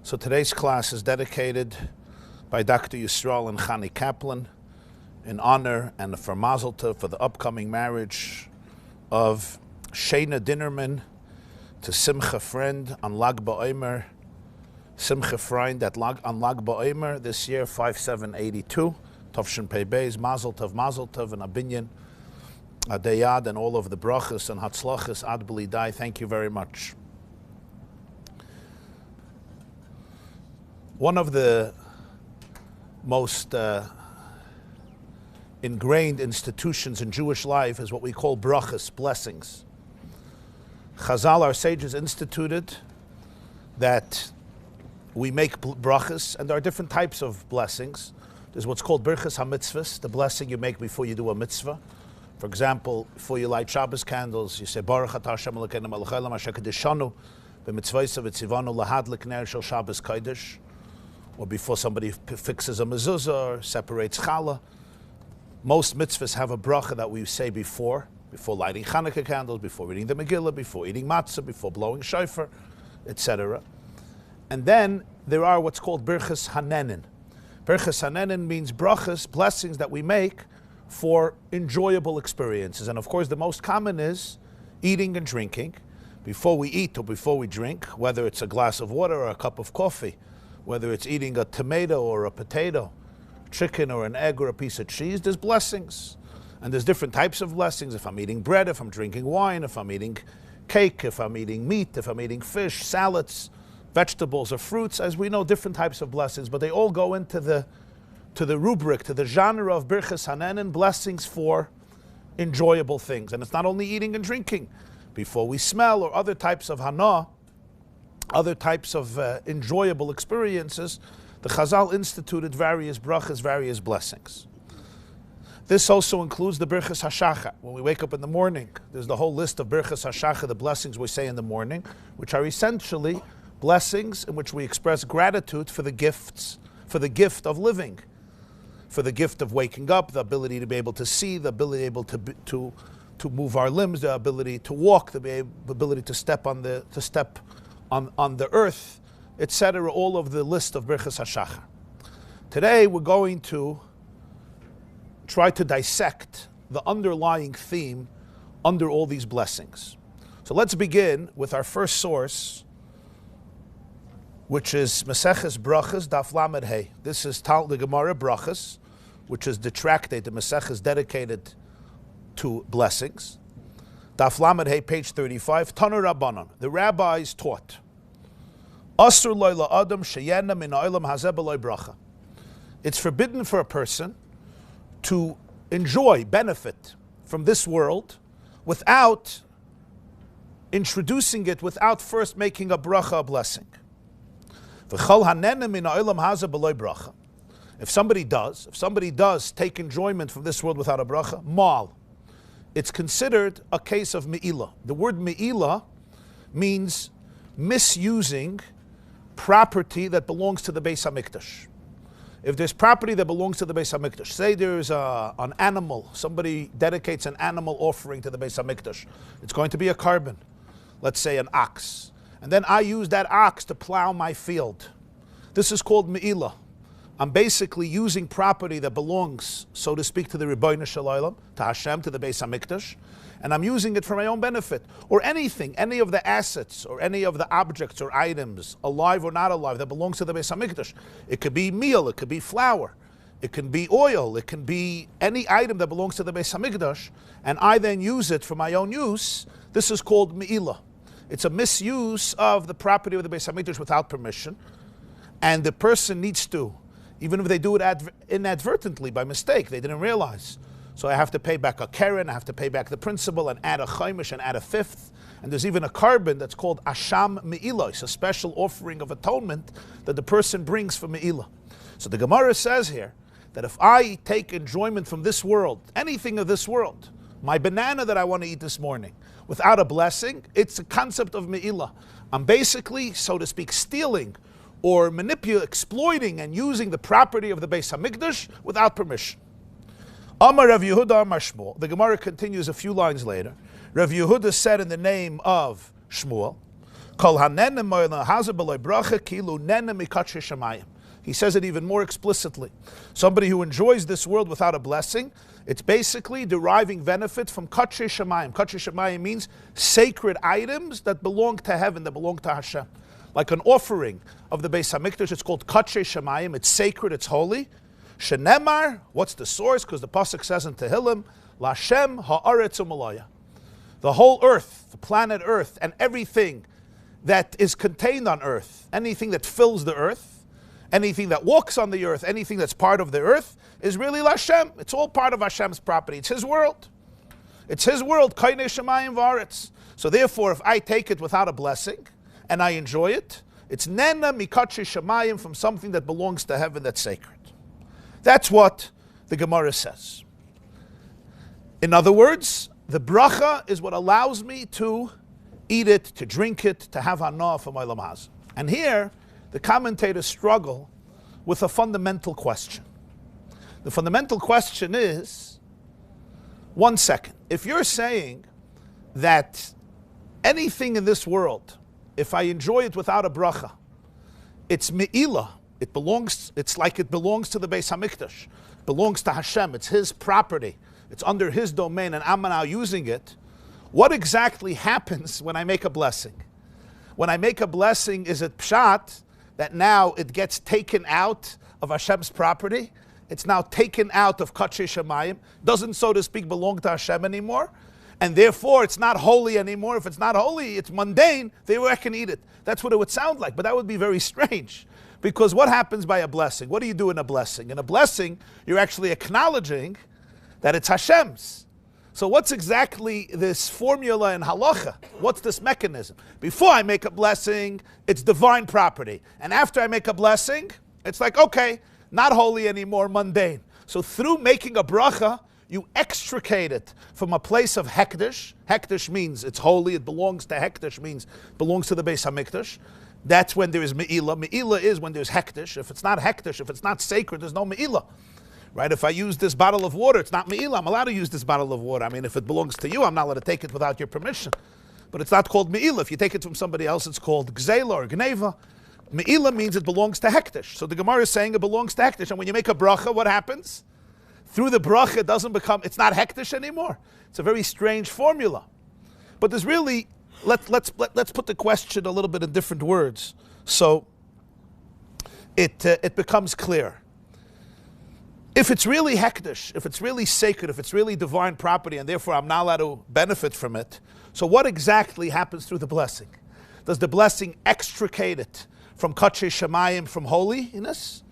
So today's class is dedicated by Dr. Yisrael and Chani Kaplan in honor and for Mazel Tov for the upcoming marriage of Shayna Dinnerman to Simcha Friend on Lag BaOmer. Simcha Friend on Lag BaOmer this year, 5782. Tovshin Pei Beis, Mazel Tov, and Abinyan, Adayad, and all of the brachas and hatzlachas ad b'lidai. Thank you very much. One of the most ingrained institutions in Jewish life is what we call brachas, blessings. Chazal, our sages, instituted that we make brachas, and there are different types of blessings. There's what's called birchas ha-mitzvahs, the blessing you make before you do a mitzvah. For example, before you light Shabbos candles, you say, Baruch atah Hashem Elokeinu melech haolam asher kedeshanu b'mitzvaysav v'tzivanu lahadlik ner shel Shabbos kodesh. Or before somebody fixes a mezuzah or separates challah. Most mitzvahs have a bracha that we say before lighting Hanukkah candles, before reading the me-ilah, before eating matzah, before blowing shofar, etc. And then there are what's called birchas hanenin. Birchas hanenin means brachas, blessings that we make for enjoyable experiences. And of course the most common is eating and drinking. Before we eat or before we drink, whether it's a glass of water or a cup of coffee, whether it's eating a tomato or a potato, chicken or an egg or a piece of cheese, there's blessings. And there's different types of blessings. If I'm eating bread, if I'm drinking wine, if I'm eating cake, if I'm eating meat, if I'm eating fish, salads, vegetables or fruits, as we know, different types of blessings, but they all go into the rubric, to the genre of birchas hanenin, blessings for enjoyable things. And it's not only eating and drinking. Before we smell or other types of hana, other types of enjoyable experiences, the Chazal instituted various brachas, various blessings. This also includes the birchas hashachar. When we wake up in the morning, there's the whole list of birchas hashachar, the blessings we say in the morning, which are essentially blessings in which we express gratitude for the gifts, for the gift of living, for the gift of waking up, the ability to be able to see, the ability able to move our limbs, the ability to walk, the ability to step on the earth, etc., all of the list of birchas hashachar. Today we're going to try to dissect the underlying theme under all these blessings. So let's begin with our first source, which is Maseches Brachas, Daf Lamed Hey. This is the Gemara Brachas, which is the tractate, the Maseches dedicated to blessings. Daf Lamed Hey, page 35. Tanu Rabbanon. The rabbis taught, Asur lo la'adam sheyena min ha'olam hazeh b'lo bracha. It's forbidden for a person to enjoy, benefit from this world without introducing it, without first making a bracha, a blessing. V'chol hanena min ha'olam hazeh b'lo bracha. If somebody does take enjoyment from this world without a bracha, mal, it's considered a case of me-ilah. The word me-ilah means misusing property that belongs to the Bais HaMikdash. If there's property that belongs to the Bais HaMikdash, say there's an animal, somebody dedicates an animal offering to the Bais HaMikdash, it's going to be a carbon, let's say an ox, and then I use that ox to plow my field. This is called me-ilah. I'm basically using property that belongs, so to speak, to the Ribono Shel Olam, to Hashem, to the Bais HaMikdash, and I'm using it for my own benefit. Or anything, any of the assets, or any of the objects or items, alive or not alive, that belongs to the Bais HaMikdash. It could be meal, it could be flour, it can be oil, it can be any item that belongs to the Bais HaMikdash, and I then use it for my own use. This is called me-ilah. It's a misuse of the property of the Bais HaMikdash without permission, and the person needs to, even if they do it inadvertently, by mistake, they didn't realize. So I have to pay back a keren, I have to pay back the principal, and add a chaimish, and add a fifth. And there's even a carbon that's called asham me-ilah. It's a special offering of atonement that the person brings for me-ilah. So the Gemara says here that if I take enjoyment from this world, anything of this world, my banana that I want to eat this morning, without a blessing, it's a concept of me-ilah. I'm basically, so to speak, stealing or exploiting and using the property of the Bais HaMikdash without permission. Amar Rav Yehuda Amar Shmuel. The Gemara continues a few lines later. Rav Yehuda said in the name of Shmuel, Kol hanenem me-ilah hazer b'lo bracha kilu nenem mikatshei shamayim. He says it even more explicitly. Somebody who enjoys this world without a blessing, it's basically deriving benefit from katshei shamayim. Katshei shamayim means sacred items that belong to heaven, that belong to Hashem. Like an offering of the Beis HaMikdash, it's called katshei shamayim. It's sacred, it's holy. Shenemar, what's the source? Because the pasuk says in Tehillim, Lashem ha'aretz u'malaya. The whole earth, the planet Earth, and everything that is contained on earth, anything that fills the earth, anything that walks on the earth, anything that's part of the earth, is really Lashem. It's all part of Hashem's property. It's His world. It's His world, kainei shamayim v'aretz. So therefore, if I take it without a blessing, and I enjoy it, it's nena mikatshei shamayim, from something that belongs to heaven that's sacred. That's what the Gemara says. In other words, the bracha is what allows me to eat it, to drink it, to have hana for my lamaz. And here, the commentators struggle with a fundamental question. The fundamental question is, 1 second, if you're saying that anything in this world, if I enjoy it without a bracha, it's me-ilah, it's like it belongs to the Beis HaMikdash, it belongs to Hashem, it's His property, it's under His domain, and I'm now using it. What exactly happens when I make a blessing? When I make a blessing, is it pshat that now it gets taken out of Hashem's property? It's now taken out of katshei shamayim, doesn't, so to speak, belong to Hashem anymore, and therefore it's not holy anymore. If it's not holy, it's mundane, therefore I can eat it. That's what it would sound like, but that would be very strange. Because what happens by a blessing? What do you do in a blessing? In a blessing, you're actually acknowledging that it's Hashem's. So what's exactly this formula in halacha? What's this mechanism? Before I make a blessing, it's divine property. And after I make a blessing, it's like, okay, not holy anymore, mundane. So through making a bracha, you extricate it from a place of hekdesh. Hekdesh means it's holy, it belongs to hekdesh, means it belongs to the Beis HaMikdash. That's when there is me-ilah. Me-ilah is when there's hekdesh. If it's not hekdesh, if it's not sacred, there's no me-ilah. Right? If I use this bottle of water, it's not me-ilah. I'm allowed to use this bottle of water. I mean, if it belongs to you, I'm not allowed to take it without your permission. But it's not called me-ilah. If you take it from somebody else, it's called gzeila or gneva. Me-ilah means it belongs to hekdesh. So the Gemara is saying it belongs to hekdesh. And when you make a bracha, what happens? Through the bracha, it's not hekdesh anymore. It's a very strange formula. But there's really, let's put the question a little bit in different words. So it becomes clear. If it's really hekdesh, if it's really sacred, if it's really divine property, and therefore I'm not allowed to benefit from it, so what exactly happens through the blessing? Does the blessing extricate it from katshei shamayim, from holiness?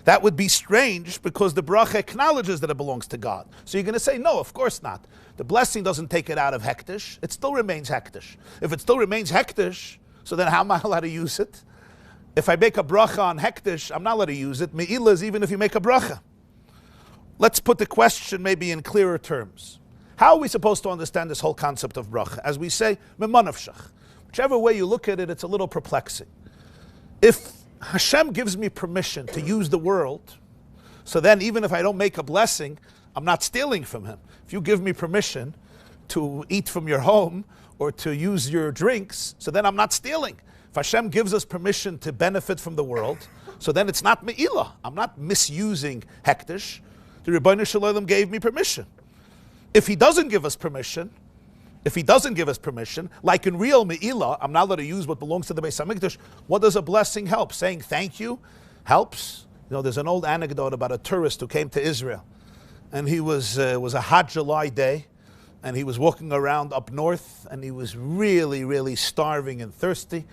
That would be strange, because the bracha acknowledges that it belongs to God. So you're going to say, no, of course not. The blessing doesn't take it out of hekdesh. It still remains hekdesh. If it still remains hekdesh, so then how am I allowed to use it? If I make a bracha on hekdesh, I'm not allowed to use it. Me-ilah is even if you make a bracha. Let's put the question maybe in clearer terms. How are we supposed to understand this whole concept of bracha? As we say, memanavshach. Whichever way you look at it, it's a little perplexing. If Hashem gives me permission to use the world, so then even if I don't make a blessing, I'm not stealing from Him. If you give me permission to eat from your home or to use your drinks, so then I'm not stealing. If Hashem gives us permission to benefit from the world, so then it's not me-ilah. I'm not misusing hekdesh. The Rebbeinu Shalom gave me permission. If He doesn't give us permission, like in real me-ilah, I'm not allowed to use what belongs to the Beis HaMikdash, what does a blessing help? Saying thank you helps? You know, there's an old anecdote about a tourist who came to Israel, and it was a hot July day, and he was walking around up north, and he was really, really starving and thirsty,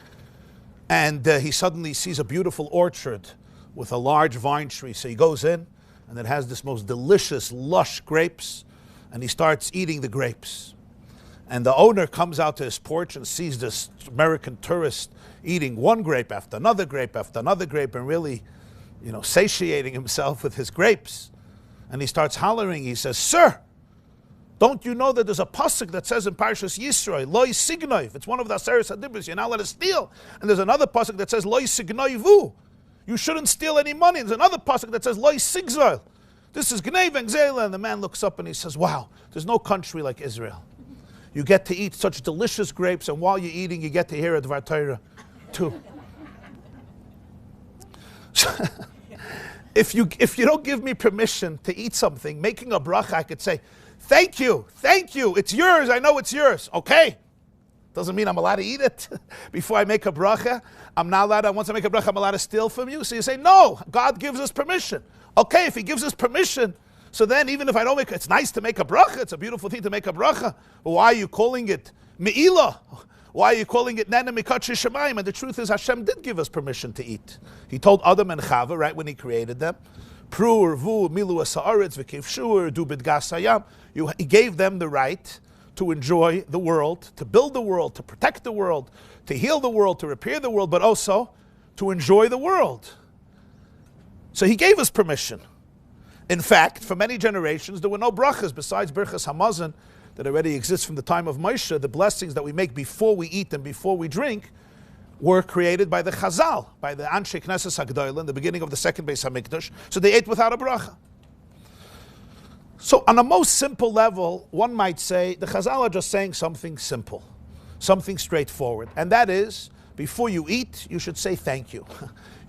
and he suddenly sees a beautiful orchard with a large vine tree. So he goes in, and it has this most delicious, lush grapes, and he starts eating the grapes. And the owner comes out to his porch and sees this American tourist eating one grape after another grape after another grape, and really, satiating himself with his grapes. And he starts hollering. He says, "Sir, don't you know that there's a pasuk that says in Parshas Yisro, Lo Signoiv? It's one of the Aseres Hadibros. You're not allowed to steal. And there's another pasuk that says Lo Signoivu. You shouldn't steal any money. There's another pasuk that says Lo Sigzoil. This is Gnei and Gzeila." And the man looks up and he says, "Wow, there's no country like Israel. You get to eat such delicious grapes, and while you're eating, you get to hear a Dvar Torah too. If you don't give me permission to eat something, making a bracha, I could say, thank you, it's yours, I know it's yours. Okay. Doesn't mean I'm allowed to eat it before I make a bracha. I'm not allowed to, once I make a bracha, I'm allowed to steal from you. So you say, no, God gives us permission. Okay, if he gives us permission, so then even if I don't make it, it's nice to make a bracha, it's a beautiful thing to make a bracha. But why are you calling it me-ilah? Why are you calling it nene mikatche shemayim? And the truth is, Hashem did give us permission to eat. He told Adam and Chava, right when he created them, Pru, Urvu, Milu Asa'aretz, V'kivshu, Du Bidgas Hayam. He gave them the right to enjoy the world, to build the world, to protect the world, to heal the world, to repair the world, but also to enjoy the world. So he gave us permission. In fact, for many generations, there were no brachas besides Birchas Hamazon that already exists from the time of Moshe. The blessings that we make before we eat and before we drink were created by the Chazal, by the Anshe Knesset HaGdolah in the beginning of the second Beis HaMikdash. So they ate without a bracha. So on a most simple level, one might say the Chazal are just saying something simple, something straightforward. And that is, before you eat, you should say thank you.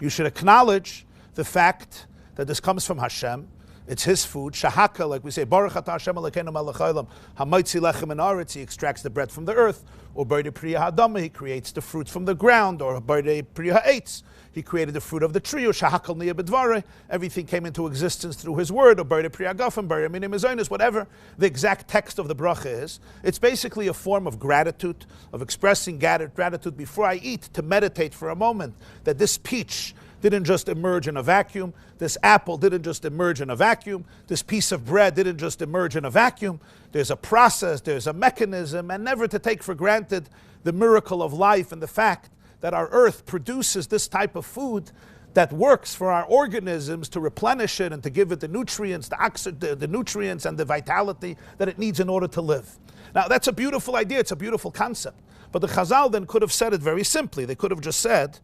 You should acknowledge the fact that this comes from Hashem. It's his food. Shahaka, like we say, Baruch atah Hashem Elokeinu melech haolam, hamoitzi lechem min haaretz, he extracts the bread from the earth. Or B'rei priya ha'adama, he creates the fruit from the ground. Or B'rei priya ha'etz, he created the fruit of the tree. Or Shahakal niya b'dvarei, everything came into existence through his word. Or B'rei priya gafim, B'rei minim mizonos, whatever the exact text of the bracha is. It's basically a form of gratitude, of expressing gratitude before I eat, to meditate for a moment that this peach didn't just emerge in a vacuum. This apple didn't just emerge in a vacuum. This piece of bread didn't just emerge in a vacuum. There's a process, there's a mechanism, and never to take for granted the miracle of life and the fact that our earth produces this type of food that works for our organisms to replenish it and to give it the nutrients, the nutrients and the vitality that it needs in order to live. Now, that's a beautiful idea, it's a beautiful concept. But the Chazal then could have said it very simply. They could have just said,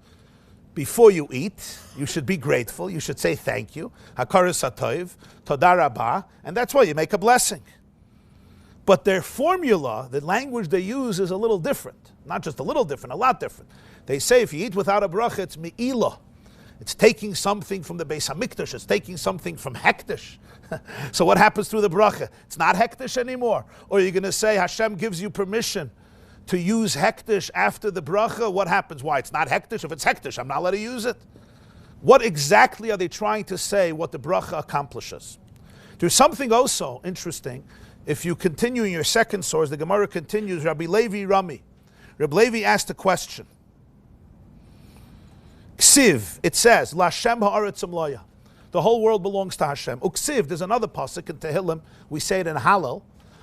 before you eat, you should be grateful. You should say thank you. Hakaras hatov, toda rabah, and that's why you make a blessing. But their formula, the language they use, is a little different. Not just a little different, a lot different. They say if you eat without a bracha, it's me-ilah. It's taking something from the Beis HaMikdash. It's taking something from hektish. So what happens through the bracha? It's not hektish anymore. Or you're going to say Hashem gives you permission to use hektish after the bracha. What happens? Why? It's not hektish. If it's hektish, I'm not allowed to use it. What exactly are they trying to say what the bracha accomplishes? There's something also interesting. If you continue in your second source, the Gemara continues, Rabbi Levi Rami. Rabbi Levi asked a question. Ksiv, it says, Lashem ha'aretz amloya. The whole world belongs to Hashem. Uksiv, there's another pasuk in Tehillim, we say it in Hallel,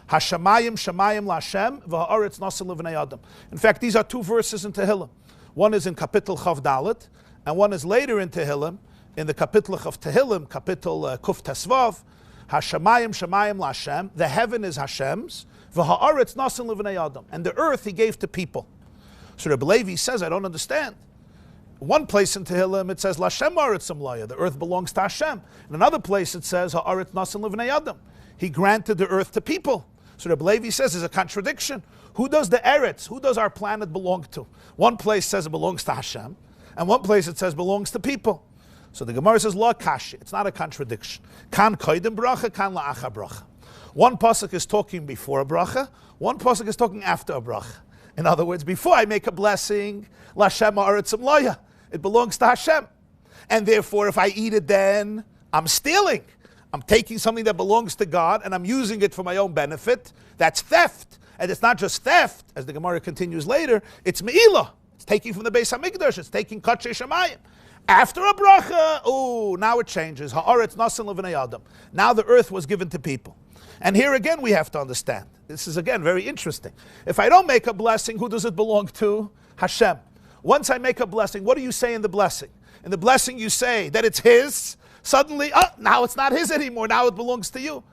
Hashemayim Shemayim Lashem v'ha'aretz nasil l'vnei Adam. In fact, these are two verses in Tehillim. One is in Kapitel Chav Dalet, and one is later in Tehillim, in the Kapitel of Tehillim, Kapitel Kuf Tesvav, Hashemayim Shemayim Lashem, the heaven is Hashem's, v'ha'aretz nasil l'vnei Adam, and the earth he gave to people. So Rabbi Levi says, I don't understand. One place in Tehillim it says Lashem ha'aretz amloya, the earth belongs to Hashem. In another place it says ha'aretz nasil l'vnei Adam, he granted the earth to people. So Rabbi Levi says there's a contradiction. Who does the Eretz, who does our planet belong to? One place says it belongs to Hashem, and one place it says belongs to people. So the Gemara says, La kashi, it's not a contradiction. Kan koydem bracha, kan la'acha bracha. One pasuk is talking before a bracha, one pasuk is talking after a bracha. In other words, before I make a blessing, Lashem ha'aretz amloya, it belongs to Hashem. And therefore, if I eat it then, I'm stealing. I'm taking something that belongs to God and I'm using it for my own benefit. That's theft. And it's not just theft, as the Gemara continues later, it's me-ilah. It's taking from the Beis HaMikdash, it's taking Kachei Shemayim. After a bracha, now it changes. Ha'aretz nasil l'vnei Adam. Now the earth was given to people. And here again we have to understand. This is again very interesting. If I don't make a blessing, who does it belong to? Hashem. Once I make a blessing, what do you say in the blessing? In the blessing you say that it's his. Suddenly, now it's not his anymore. Now it belongs to you.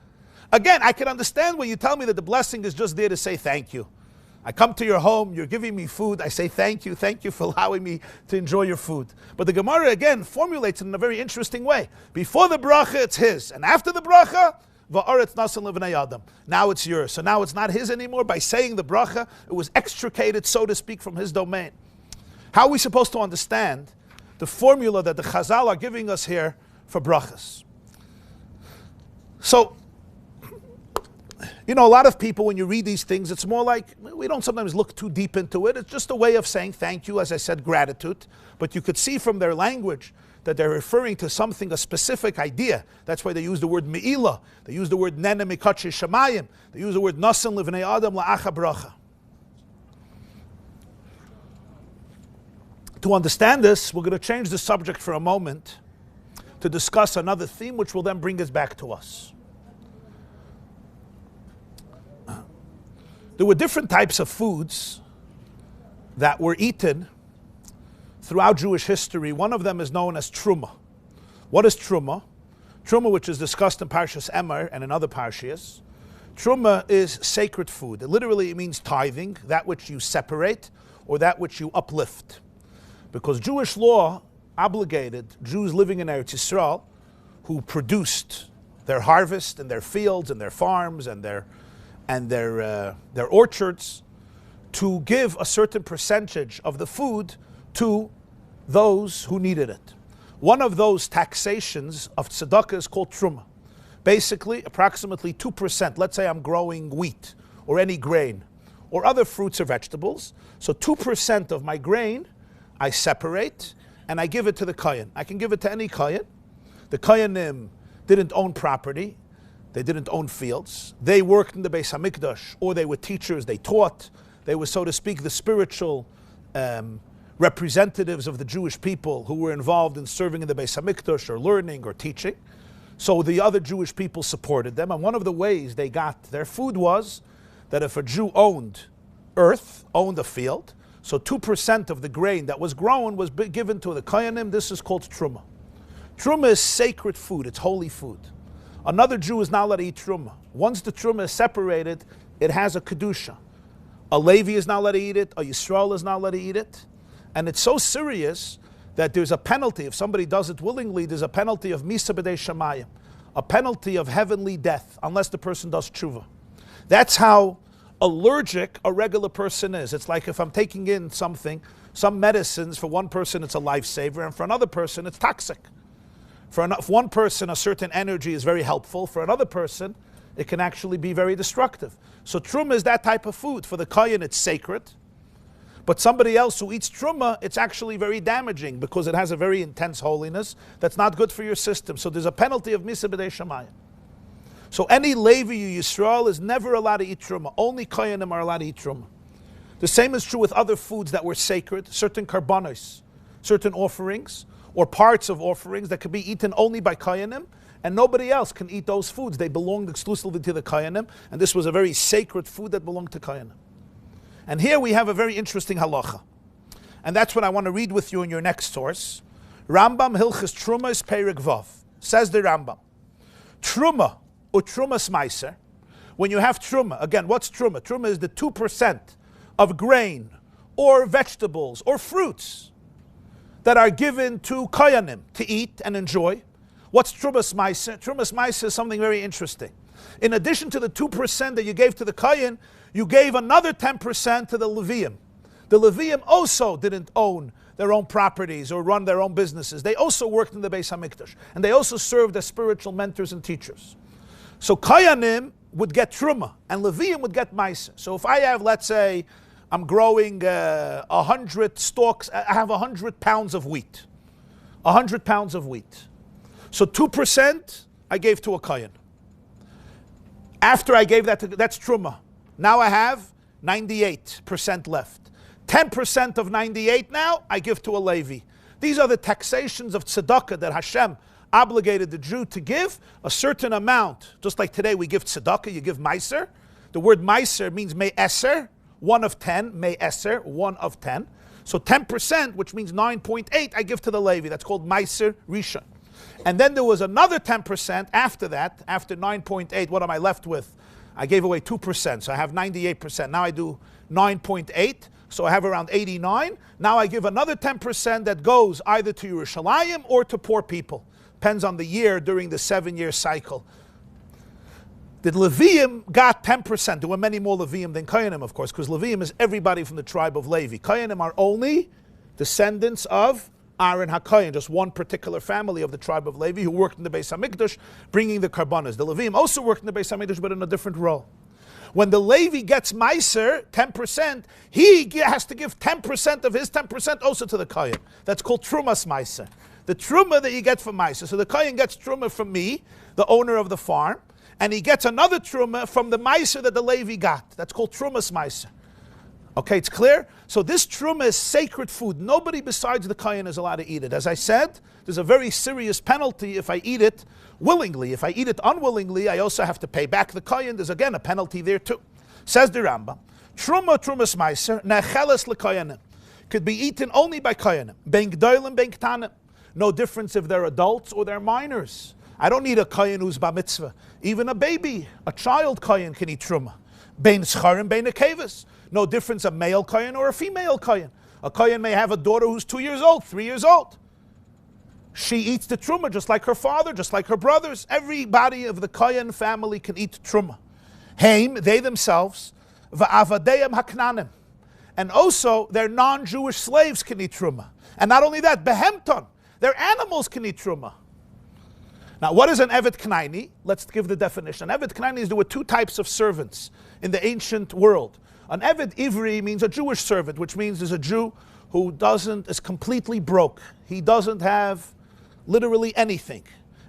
Again, I can understand when you tell me that the blessing is just there to say thank you. I come to your home, you're giving me food, I say thank you for allowing me to enjoy your food. But the Gemara again formulates it in a very interesting way. Before the bracha, it's his. And after the bracha, va'aretz nasan levnei adam. Now it's yours. So now it's not his anymore. By saying the bracha, it was extricated, so to speak, from his domain. How are we supposed to understand the formula that the Chazal are giving us here for brachas? So, a lot of people, when you read these things, it's more like, we don't sometimes look too deep into it. It's just a way of saying thank you, as I said, gratitude. But you could see from their language that they're referring to something, a specific idea. That's why they use the word me-ilah. They use the word nene mikatche shamayim. They use the word nasan livnei adam la'acha bracha. To understand this, we're going to change the subject for a moment to discuss another theme, which will then bring us back to us. There were different types of foods that were eaten throughout Jewish history. One of them is known as Truma. What is Truma? Truma, which is discussed in Parshas Emor and in other Parshas. Truma is sacred food. It literally means tithing, that which you separate or that which you uplift. Because Jewish law obligated Jews living in Eretz Yisrael, who produced their harvest and their fields and their farms and their orchards, to give a certain percentage of the food to those who needed it. One of those taxations of tzedakah is called Truma. Basically, approximately 2%. Let's say I'm growing wheat or any grain or other fruits or vegetables. So 2% of my grain I separate and I give it to the kohen. I can give it to any kohen. The kohenim didn't own property. They didn't own fields. They worked in the Bais Hamikdash, or they were teachers, they taught. They were, so to speak, the spiritual representatives of the Jewish people who were involved in serving in the Bais Hamikdash or learning or teaching. So the other Jewish people supported them. And one of the ways they got their food was that if a Jew owned earth, owned a field, so 2% of the grain that was grown was given to the kohenim. This is called Truma. Truma is sacred food. It's holy food. Another Jew is not allowed to eat Truma. Once the Truma is separated, it has a Kedusha. A Levi is not allowed to eat it. A Yisrael is not allowed to eat it. And it's so serious that there's a penalty. If somebody does it willingly, there's a penalty of Misa B'dei Shamayim, a penalty of heavenly death, unless the person does tshuva. That's how allergic a regular person is. It's like if I'm taking in something, some medicines, for one person it's a lifesaver, and for another person it's toxic. For one person, a certain energy is very helpful. For another person, it can actually be very destructive. So Truma is that type of food. For the kohen, it's sacred. But somebody else who eats Truma, it's actually very damaging because it has a very intense holiness that's not good for your system. So there's a penalty of Misa B'dei Shamayim. So any Levi or Yisrael is never allowed to eat Truma. Only kohenim are allowed to eat Truma. The same is true with other foods that were sacred, certain karbanos, certain offerings, or parts of offerings that could be eaten only by kohenim, and nobody else can eat those foods. They belonged exclusively to the kohenim, and this was a very sacred food that belonged to kohenim. And here we have a very interesting halacha. And that's what I want to read with you in your next source. Rambam Hilchas Trumas Perek Vav. Says the Rambam. Truma or Trumas Meiser. When you have Truma, again, what's Truma? Truma is the 2% of grain or vegetables or fruits that are given to koyanim to eat and enjoy. What's Trumas Meiser? Trumas Meiser is something very interesting. In addition to the 2% that you gave to the kohen, you gave another 10% to the Levium. The Levium also didn't own their own properties or run their own businesses. They also worked in the Bais HaMikdash. And they also served as spiritual mentors and teachers. So koyanim would get Truma and Levium would get Meiser. So if I have, let's say, I'm growing 100 stalks, I have 100 pounds of wheat. 100 pounds of wheat. So 2% I gave to a kohen. After I gave that, that's Truma. Now I have 98% left. 10% of 98 now I give to a Levi. These are the taxations of tzedakah that Hashem obligated the Jew to give a certain amount. Just like today we give tzedakah, you give meiser. The word meiser means me-eser, 1 of 10, me-eser, 1 of 10. So 10%, which means 9.8, I give to the Levi. That's called meiser rishon. And then there was another 10% after that, after 9.8, what am I left with? I gave away 2%, so I have 98%. Now I do 9.8, so I have around 89. Now I give another 10% that goes either to Yerushalayim or to poor people. Depends on the year during the 7-year cycle. The Leviim got 10%. There were many more Leviim than Kohanim, of course, because Leviim is everybody from the tribe of Levi. Kohanim are only descendants of Aaron HaKohen, just one particular family of the tribe of Levi who worked in the Bais HaMikdash, bringing the karbanos. The Leviim also worked in the Bais HaMikdash, but in a different role. When the Levi gets Meiser, 10%, he has to give 10% of his 10% also to the Kohen. That's called Trumas Meiser. The Truma that you get from Meiser. So the Kohen gets Truma from me, the owner of the farm, and he gets another Truma from the Meiser that the Levi got. That's called Trumas Meiser. Okay, it's clear? So this Truma is sacred food. Nobody besides the Kohen is allowed to eat it. As I said, there's a very serious penalty if I eat it willingly. If I eat it unwillingly, I also have to pay back the Kohen. There's again a penalty there too. Says the Rambam, Trumas Meiser, necheles lekoyanim, could be eaten only by Koyanim. Ben gdolim, ben ktanim. No difference if they're adults or they're minors. I don't need a Kohen who's bar mitzvah. Even a baby, a child Kohen can eat Truma. Ben scharim, ben nekevis. No difference a male Kohen or a female Kohen. A Kohen may have a daughter who's 2 years old, 3 years old. She eats the Truma just like her father, just like her brothers. Everybody of the Kohen family can eat Truma. Haim, they themselves, va'avadeim haknanim. And also, their non-Jewish slaves can eat Truma. And not only that, behemton, their animals can eat Truma. Now, what is an Evet Knaini? Let's give the definition. An Evet Knaini is there were two types of servants in the ancient world. An Evet Ivri means a Jewish servant, which means there's a Jew who is completely broke. He doesn't have literally anything.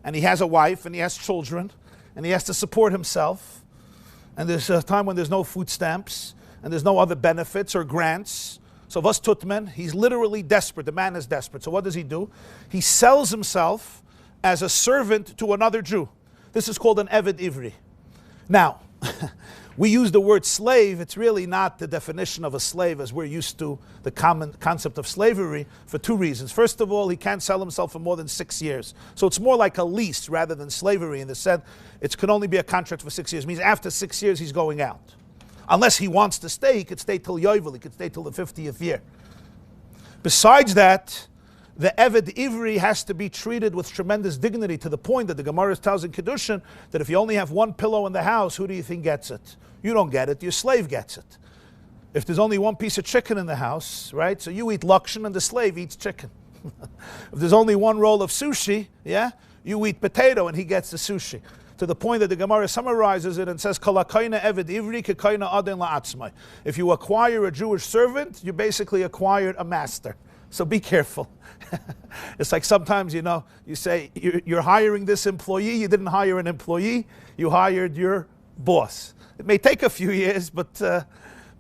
And he has a wife and he has children and he has to support himself. And there's a time when there's no food stamps and there's no other benefits or grants. So was tutman, he's literally desperate. The man is desperate. So what does he do? He sells himself as a servant to another Jew. This is called an Evet Ivri. Now, we use the word slave. It's really not the definition of a slave as we're used to the common concept of slavery for two reasons. First of all, he can't sell himself for more than 6 years. So it's more like a lease rather than slavery in the sense it can only be a contract for 6 years. It means after 6 years he's going out. Unless he wants to stay, he could stay till Yovel, he could stay till the 50th year. Besides that, the Evet Ivri has to be treated with tremendous dignity to the point that the Gemara tells in Kedushin that if you only have one pillow in the house, who do you think gets it? You don't get it, your slave gets it. If there's only one piece of chicken in the house, right, so you eat lakshan and the slave eats chicken. If there's only one roll of sushi, yeah, you eat potato and he gets the sushi. To the point that the Gemara summarizes it and says, if you acquire a Jewish servant, you basically acquired a master. So be careful. It's like sometimes, you say you're hiring this employee, you didn't hire an employee, you hired your boss. It may take a few years, but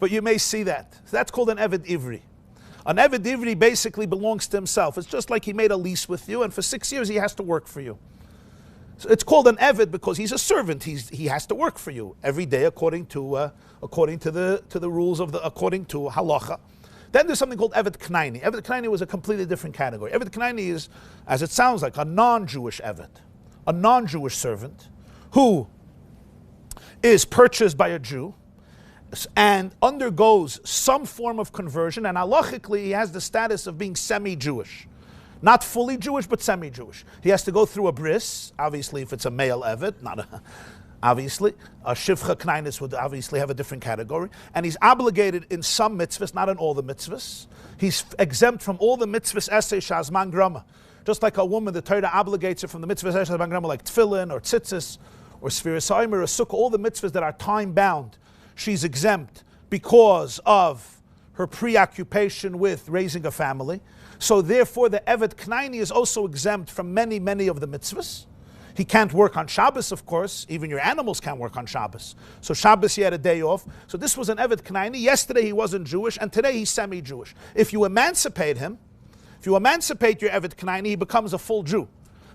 you may see that. So that's called an Evet Ivri. An Evet Ivri basically belongs to himself. It's just like he made a lease with you, and for 6 years he has to work for you. So it's called an Evet because he's a servant. He has to work for you every day according to the rules according to halacha. Then there's something called Evet Knaini. Evet Knaini was a completely different category. Evet Knaini is, as it sounds like, a non-Jewish Evet, a non-Jewish servant who is purchased by a Jew and undergoes some form of conversion, and halachically he has the status of being semi-Jewish. Not fully Jewish, but semi-Jewish. He has to go through a bris, obviously if it's a male Evet, obviously. A Shivcha Knainis would obviously have a different category. And he's obligated in some mitzvahs, not in all the mitzvahs. He's exempt from all the mitzvahs essay shazman grama. Just like a woman, the Torah obligates her from the mitzvahs essay shazman grama, like tefillin or tzitzis or sfiras haimer or sukkah, all the mitzvahs that are time-bound. She's exempt because of her preoccupation with raising a family. So therefore, the Evet Knaini is also exempt from many, many of the mitzvahs. He can't work on Shabbos, of course. Even your animals can't work on Shabbos. So Shabbos, he had a day off. So this was an Evet Knaini. Yesterday, he wasn't Jewish, and today he's semi-Jewish. If you emancipate him, if you emancipate your Evet Knaini, he becomes a full Jew.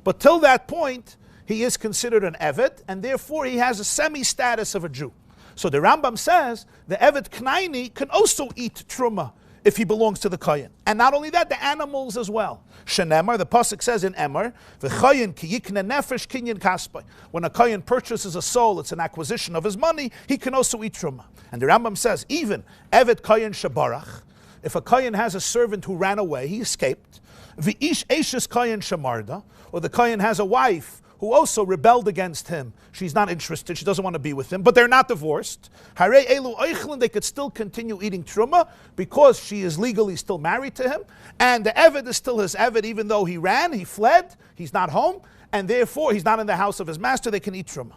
But till that point, he is considered an Evet, and therefore he has a semi-status of a Jew. So the Rambam says the Evet Knaini can also eat Truma if he belongs to the Kohen. And not only that, the animals as well. Shenemar, the Pasuk says in Emor, V'choyin ki yikne nefesh kinyan kaspai. When a Kohen purchases a soul, it's an acquisition of his money, he can also eat Truma. And the Rambam says, even Evet Kohen Shabarach, if a Kohen has a servant who ran away, he escaped, V'ish Eishes Kohen Shamarda, or the Kohen has a wife who also rebelled against him. She's not interested. She doesn't want to be with him, but they're not divorced. Harei elu oichlin, they could still continue eating truma because she is legally still married to him, and the eved is still his eved, even though he ran, he fled, he's not home, and therefore he's not in the house of his master. They can eat truma.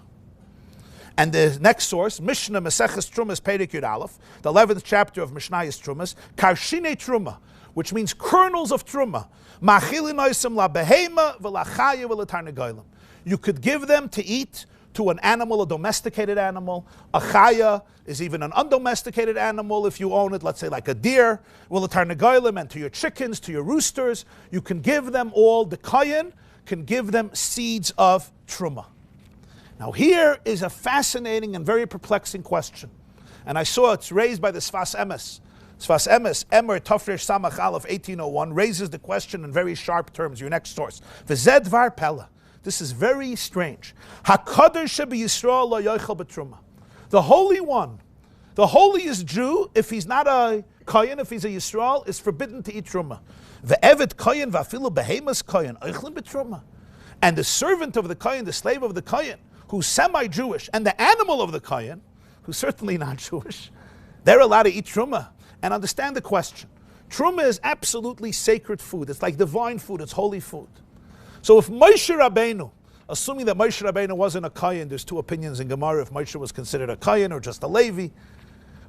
And the next source, Mishnah Maseches Trumas Perek Yud Aleph, the 11th chapter of Mishnayos Trumas, Karshine Truma, which means kernels of truma. You could give them to eat to an animal, a domesticated animal. A chaya is even an undomesticated animal if you own it, let's say like a deer. And to your chickens, to your roosters, you can give them all. The kohen can give them seeds of truma. Now here is a fascinating and very perplexing question. And I saw it's raised by the Sfas Emes. Sfas Emes, Emor Tafresh Samach Aleph 1801, raises the question in very sharp terms. Your next source. V'zed var pella. This is very strange. HaKadosh shebi Yisrael lo yochel b'truma. The Holy One, the holiest Jew, if he's not a kohen, if he's a Yisrael, is forbidden to eat truma. Ve'evet kohen v'afilu behemas kohen oichlin b'truma. And the servant of the kohen, the slave of the kohen, who's semi-Jewish, and the animal of the kohen, who's certainly not Jewish, they're allowed to eat truma. And understand the question. Truma is absolutely sacred food. It's like divine food. It's holy food. So if Moshe Rabbeinu, assuming that Moshe Rabbeinu wasn't a kohen, there's two opinions in Gemara if Moshe was considered a kohen or just a Levi.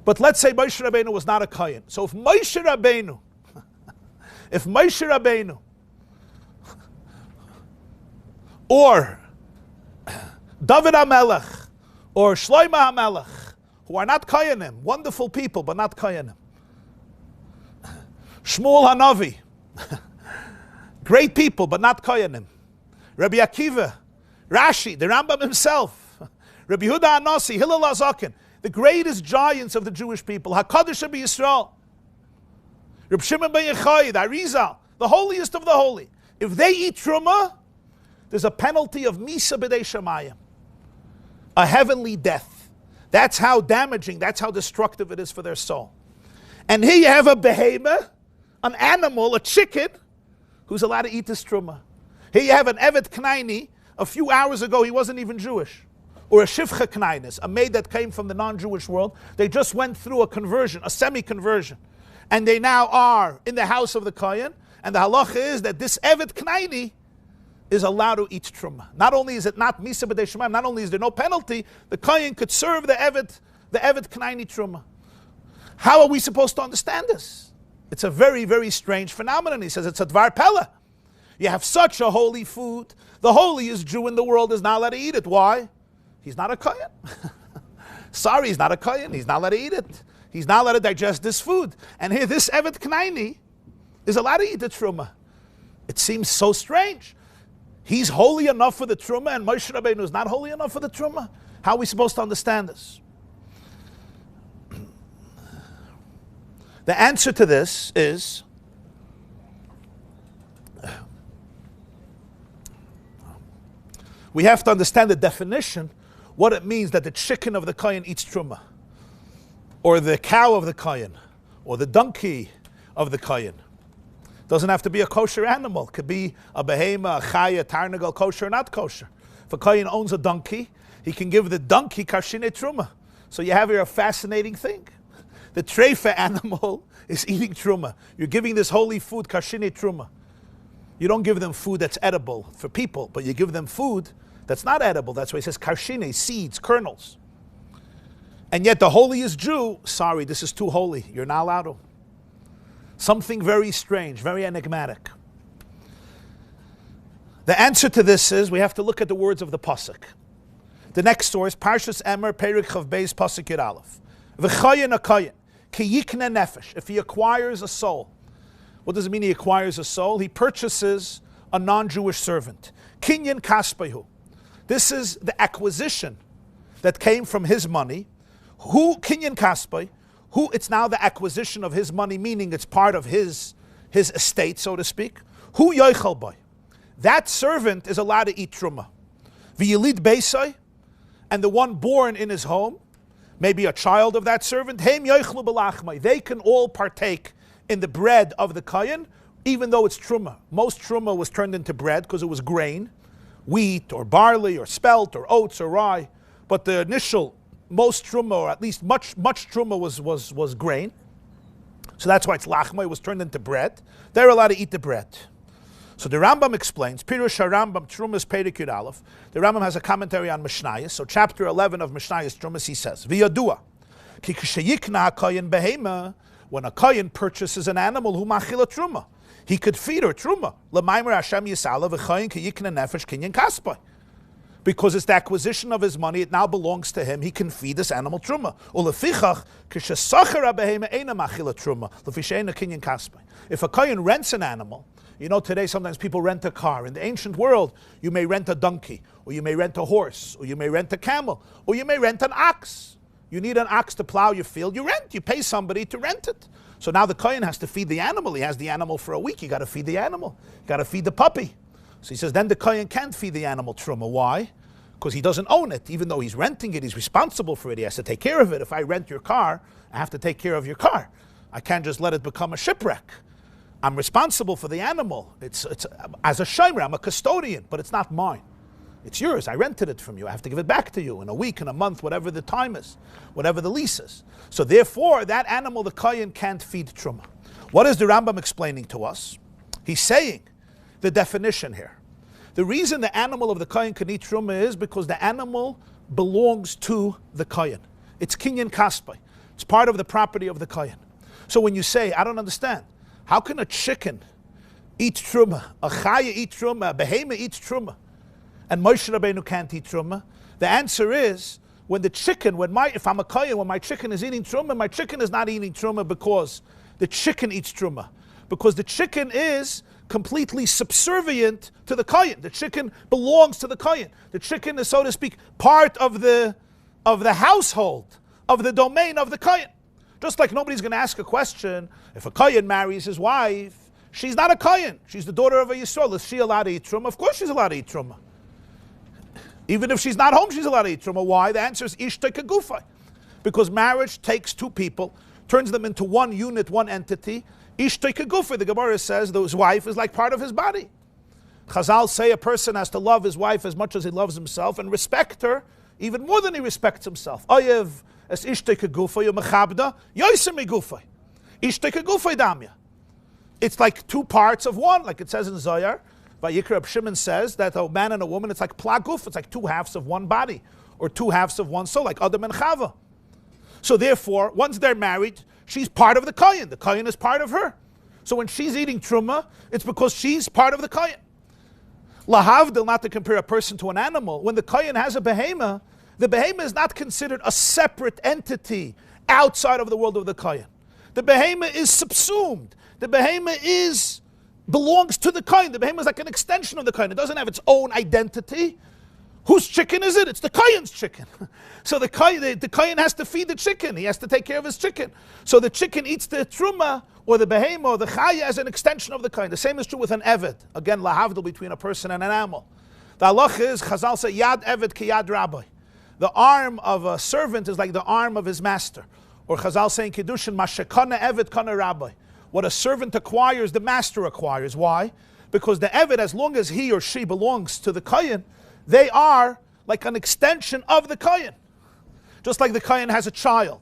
But let's say Moshe Rabbeinu was not a kohen. So if Moshe Rabbeinu, or David HaMelech, or Shlomo HaMelech, who are not kohenim, wonderful people, but not kohenim. Shmuel Hanavi, great people, but not kohenim. Rabbi Akiva, Rashi, the Rambam himself, Rabbi Yehuda Anasi, Hillel HaZaken, the greatest giants of the Jewish people, HaKadosh Shebi Yisrael, Reb Shimon ben Yochai, the Arizal, the holiest of the holy. If they eat truma, there's a penalty of misa b'dei shamayim, a heavenly death. That's how damaging, that's how destructive it is for their soul. And here you have a behemoth, an animal, a chicken, who's allowed to eat this truma. Here you have an Evet Knaini. A few hours ago, he wasn't even Jewish. Or a Shivcha Knainis, a maid that came from the non-Jewish world. They just went through a conversion, a semi-conversion. And they now are in the house of the Kohen. And the halacha is that this Evet Knaini is allowed to eat truma. Not only is it not misa b'dei shemayim, not only is there no penalty, the Kohen could serve the Evet Knaini truma. How are we supposed to understand this? It's a very, very strange phenomenon. He says it's a dvar pella. You have such a holy food. The holiest Jew in the world is not allowed to eat it. Why? He's not a kohen. Sorry, he's not a kohen. He's not allowed to eat it. He's not allowed to digest this food. And here, this Evet Knaini is allowed to eat the truma. It seems so strange. He's holy enough for the truma, and Moshe Rabbeinu is not holy enough for the truma. How are we supposed to understand this? The answer to this is we have to understand the definition, what it means that the chicken of the kohen eats truma, or the cow of the kohen, or the donkey of the kohen. Doesn't have to be a kosher animal. It could be a behema, a chaya, tarnagal, kosher or not kosher. If a kohen owns a donkey, he can give the donkey karshine truma. So you have here a fascinating thing. The treifa animal is eating truma. You're giving this holy food, karshine truma. You don't give them food that's edible for people, but you give them food that's not edible. That's why he says karshine, seeds, kernels. And yet the holiest Jew, sorry, this is too holy. You're not allowed to. Something very strange, very enigmatic. The answer to this is we have to look at the words of the pasuk. The next source, Parshas Emor, Perek Chav Beis, pasuk Yud Aleph. V'chayin akayin, ki yikne nefesh. If he acquires a soul. What does it mean he acquires a soul? He purchases a non-Jewish servant. Kinyan kaspehu. This is the acquisition that came from his money. Who kinyan kaspe? Who it's now the acquisition of his money, meaning it's part of his estate, so to speak. Who yoichel boy? That servant is allowed to eat truma. V'yilid beisai, and the one born in his home, maybe a child of that servant, heim yoichlu belachmai. They can all partake in the bread of the kohen, even though it's truma. Most truma was turned into bread because it was grain. wheat or barley or spelt or oats or rye. But the initial, most Truma, or at least much Truma was grain. So that's why it's lachma, it was turned into bread. They're allowed to eat the bread. So the Rambam explains, Pirush HaRambam, Trumas Perek Yud Aleph. The Rambam has a commentary on Mishnayos. So chapter 11 of Mishnayos Trumas, he says, V'yadua, ki k'sheyikna ha'koyin behema, when a koyin purchases an animal, hu machila truma, he could feed her truma. L'maimer Hashem yisala v'koyin ki yikna nefesh kinyan kaspai. Because it's the acquisition of his money, it now belongs to him. He can feed this animal truma. If a kohen rents an animal, you know, today sometimes people rent a car. In the ancient world, you may rent a donkey, or you may rent a horse, or you may rent a camel, or you may rent an ox. You need an ox to plow your field, you rent. You pay somebody to rent it. So now the kohen has to feed the animal. He has the animal for a week. You got to feed the animal. You got to feed the puppy. So he says, then the kohen can't feed the animal truma. Why? Because he doesn't own it. Even though he's renting it, he's responsible for it. He has to take care of it. If I rent your car, I have to take care of your car. I can't just let it become a shipwreck. I'm responsible for the animal. It's as a shomer, I'm a custodian, but it's not mine. It's yours. I rented it from you. I have to give it back to you in a week, in a month, whatever the time is, whatever the lease is. So therefore, that animal, the kohen can't feed truma. What is the Rambam explaining to us? He's saying the definition here. The reason the animal of the kohen can eat truma is because the animal belongs to the kohen. It's kinyan kaspai. It's part of the property of the kohen. So when you say, I don't understand, how can a chicken eat truma, a chaya eat truma, a behema eats truma, and Moshe Rabbeinu can't eat truma? The answer is, when the chicken, if I'm a kohen, when my chicken is eating truma, my chicken is not eating truma because the chicken eats truma. Because the chicken is completely subservient to the kohen. The chicken belongs to the kohen. The chicken is, so to speak, part of the household, of the domain of the kohen. Just like nobody's going to ask a question, if a kohen marries his wife, she's not a kohen. She's the daughter of a Yisrael. Is she allowed to eat truma? Of course she's allowed to eat truma. Even if she's not home, she's allowed to eat truma. Why? The answer is ish teka gufay. Because marriage takes two people, turns them into one unit, one entity. Ish teka gufay, the Gemara says, his wife is like part of his body. Chazal say a person has to love his wife as much as he loves himself and respect her even more than he respects himself. Oyev es ish teka gufay, umechabda, yoyser mi gufay. Ish teka gufay damya. It's like two parts of one, like it says in Zohar. Vayikra Reb Shimon says that a man and a woman, it's like plaguf, it's like two halves of one body, or two halves of one soul, like Adam and Chava. So therefore, once they're married, she's part of the kohen. The kohen is part of her. So when she's eating truma, it's because she's part of the kohen. Lahavdil, not to compare a person to an animal. When the kohen has a behema, the behema is not considered a separate entity outside of the world of the kohen. The behema is subsumed. The behema belongs to the kohen. The behema is like an extension of the kohen. It doesn't have its own identity. Whose chicken is it? It's the kohen's chicken. So the kohen has to feed the chicken. He has to take care of his chicken. So the chicken eats the truma, or the behema, or the chaya as an extension of the kohen. The same is true with an eved. Again, lahavdil, between a person and an animal. The halach is, Chazal say, yad eved ki yad rabbi. The arm of a servant is like the arm of his master. Or Chazal saying, Kiddushin, mashekana eved kana rabbi. What a servant acquires, the master acquires. Why? Because the eved, as long as he or she belongs to the kohen, they are like an extension of the kohen. Just like the kohen has a child.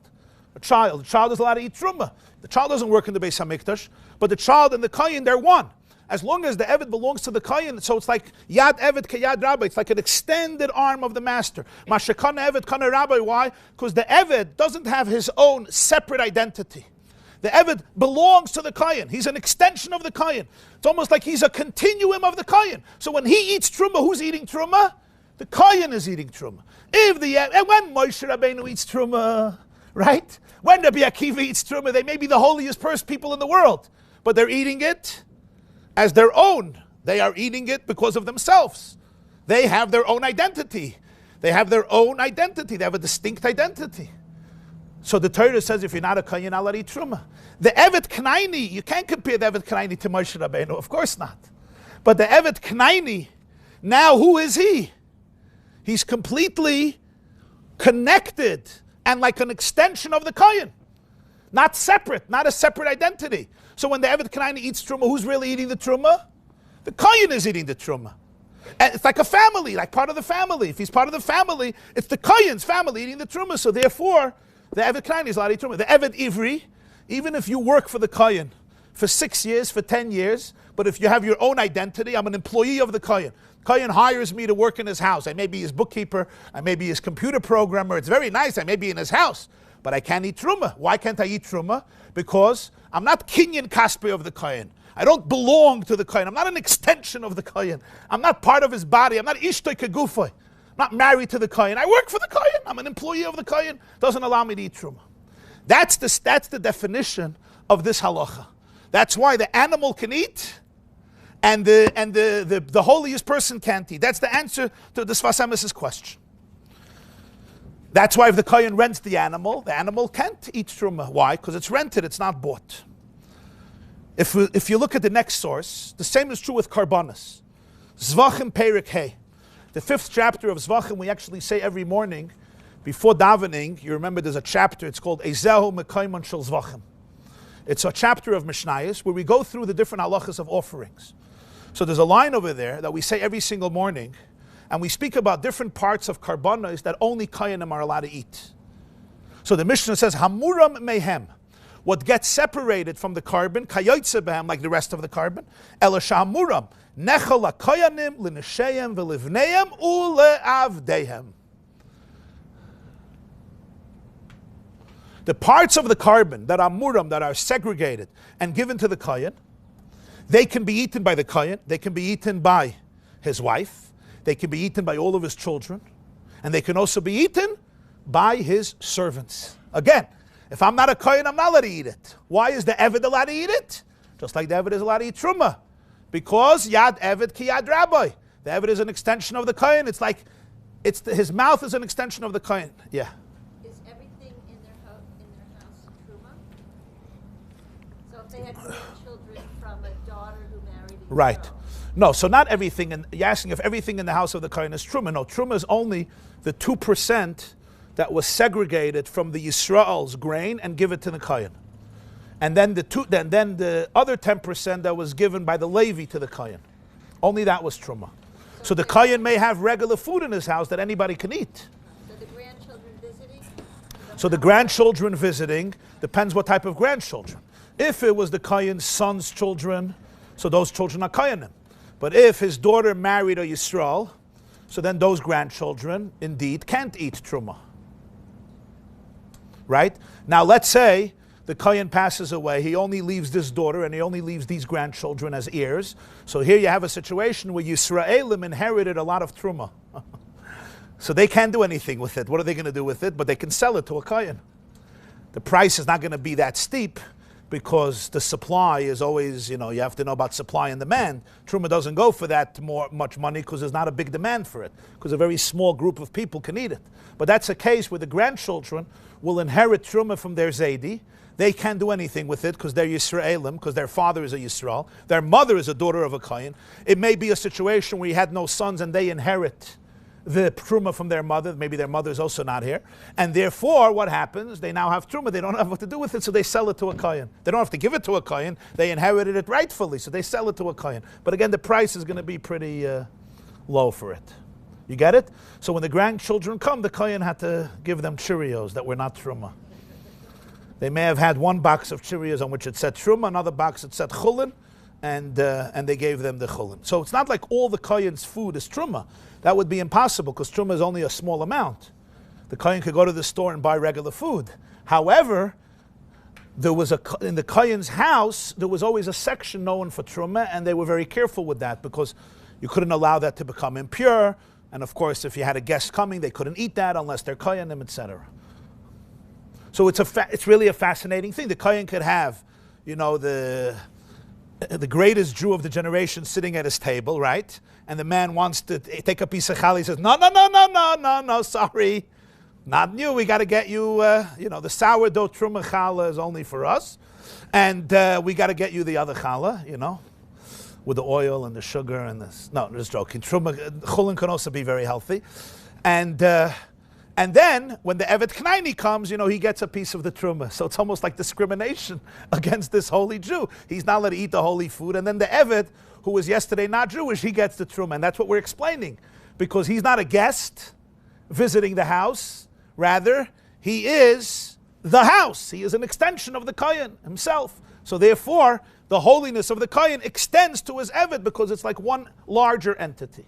The child is allowed to eat truma. The child doesn't work in the Beis HaMikdash, but the child and the kohen, they're one. As long as the eved belongs to the kohen, so it's like yad eved ke yad rabbi. It's like an extended arm of the master. Mashekana eved kana rabbi. Why? Because the eved doesn't have his own separate identity. The eved belongs to the kohen. He's an extension of the kohen. It's almost like he's a continuum of the kohen. So when he eats truma, who's eating truma? The kohen is eating truma. And when Moshe Rabbeinu eats truma, right? When Rabbi Akiva eats truma, they may be the holiest people in the world, but they're eating it as their own. They are eating it because of themselves. They have their own identity. They have their own identity. They have a distinct identity. So the Torah says, if you're not a kohen, you're not allowed to eat truma. The Evet Knaini, you can't compare the Evet Knaini to Moshe Rabbeinu, of course not. But the Evet Knaini, now who is he? He's completely connected and like an extension of the kohen. Not separate, not a separate identity. So when the Evet Knaini eats truma, who's really eating the truma? The kohen is eating the truma. And it's like a family, like part of the family. If he's part of the family, it's the Kohen's family eating the Truma. So therefore, the Eved Knani is allowed to eat Truma. The Eved Ivri, even if you work for the Kohen for 6 years, for 10 years, but if you have your own identity, I'm an employee of the Kohen. Kohen hires me to work in his house. I may be his bookkeeper. I may be his computer programmer. It's very nice. I may be in his house. But I can't eat Truma. Why can't I eat Truma? Because I'm not Kinyan Kaspi of the Kohen. I don't belong to the Kohen. I'm not an extension of the Kohen. I'm not part of his body. I'm not Ishtoi Kegufoi. I'm not married to the Kohen. I work for the Kohen. I'm an employee of the Kohen. Doesn't allow me to eat Truma. That's the definition of this halacha. That's why the animal can eat and the holiest person can't eat. That's the answer to the Sfas Emes's question. That's why if the Kohen rents the animal can't eat Truma. Why? Because it's rented, it's not bought. If you look at the next source, the same is true with Karbanis. Zvachim Perik Hey. The 5th chapter of Zvachim we actually say every morning before davening. You remember there's a chapter, it's called Ezehu Mekayman Shel Zvachim. It's a chapter of Mishnayos where we go through the different halachas of offerings. So there's a line over there that we say every single morning, and we speak about different parts of karbanos that only Kohanim are allowed to eat. So the Mishnah says, Hamuram Mehem, what gets separated from the carbon, Kayotze Behem, like the rest of the carbon, Elasha Hamuram, Nechol HaKoyanim, L'Neshayim, V'Livneim, U'Le'avdehem. The parts of the carbon that are muram, that are segregated and given to the kohen, they can be eaten by the kohen, they can be eaten by his wife, they can be eaten by all of his children, and they can also be eaten by his servants. Again, if I'm not a kohen, I'm not allowed to eat it. Why is the Eved allowed to eat it? Just like the Eved is allowed to eat Truma. Because Yad Eved ki Yad Rabbi. The Eved is an extension of the kohen. It's like, his mouth is an extension of the kohen. Yeah. They had grandchildren from a daughter who married a Right. girl. No, so not everything. And you're asking if everything in the house of the Kohen is Truma. No, Truma is only the 2% that was segregated from the Yisrael's grain and give it to the Kohen. And then the other 10% that was given by the Levi to the Kohen. Only that was Truma. So the Kohen may have regular food in his house that anybody can eat. So the grandchildren visiting? So the grandchildren visiting depends what type of grandchildren. If it was the Kohen's son's children, so those children are Kohenim. But if his daughter married a Yisrael, so then those grandchildren indeed can't eat Truma. Right? Now let's say the Kohen passes away, he only leaves this daughter and he only leaves these grandchildren as heirs. So here you have a situation where Yisraelim inherited a lot of Truma. So they can't do anything with it. What are they going to do with it? But they can sell it to a Kohen. The price is not going to be that steep, because the supply is always, you have to know about supply and demand. Truma doesn't go for that much money because there's not a big demand for it, because a very small group of people can eat it. But that's a case where the grandchildren will inherit Truma from their Zaidi. They can't do anything with it because they're Yisraelim, because their father is a Yisrael. Their mother is a daughter of a Kohen. It may be a situation where he had no sons and they inherit the Truma from their mother. Maybe their mother is also not here. And therefore, what happens? They now have Truma. They don't have what to do with it, so they sell it to a Kohen. They don't have to give it to a Kohen. They inherited it rightfully, so they sell it to a Kohen. But again, the price is going to be pretty low for it. You get it? So when the grandchildren come, the Kohen had to give them Cheerios that were not Truma. They may have had one box of Cheerios on which it said Truma, another box it said Chulin, and they gave them the Chulin. So it's not like all the Kohen's food is Truma. That would be impossible because Truma is only a small amount. The Kohen could go to the store and buy regular food. However, there was in the Kohen's house, there was always a section known for Truma, and they were very careful with that because you couldn't allow that to become impure. And of course, if you had a guest coming, they couldn't eat that unless they're Kohenim, etc. So it's really a fascinating thing. The Kohen could have, the greatest Jew of the generation sitting at his table, right? And the man wants to take a piece of challah. He says, no, sorry. Not you. We got to get you, the sourdough Truma challah is only for us. And we got to get you the other challah, with the oil and the sugar and this. No, I'm just joking. Truma, chulin can also be very healthy. And then, when the Eved Knani comes, he gets a piece of the Truma. So it's almost like discrimination against this holy Jew. He's not allowed to eat the holy food. And then the Eved, who was yesterday not Jewish, he gets the Truma. And that's what we're explaining. Because he's not a guest visiting the house. Rather, he is the house. He is an extension of the Kohen himself. So therefore, the holiness of the Kohen extends to his Eved because it's like one larger entity.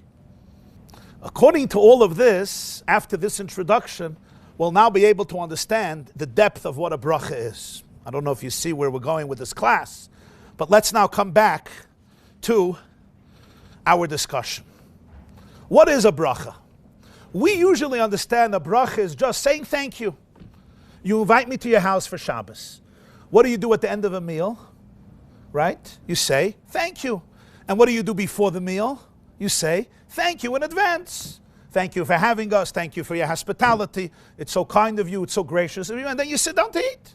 According to all of this, after this introduction, we'll now be able to understand the depth of what a bracha is. I don't know if you see where we're going with this class, but let's now come back to our discussion. What is a bracha? We usually understand a bracha is just saying thank you. You invite me to your house for Shabbos. What do you do at the end of a meal? Right? You say thank you. And what do you do before the meal? You say thank you in advance. Thank you for having us. Thank you for your hospitality. It's so kind of you. It's so gracious of you. And then you sit down to eat.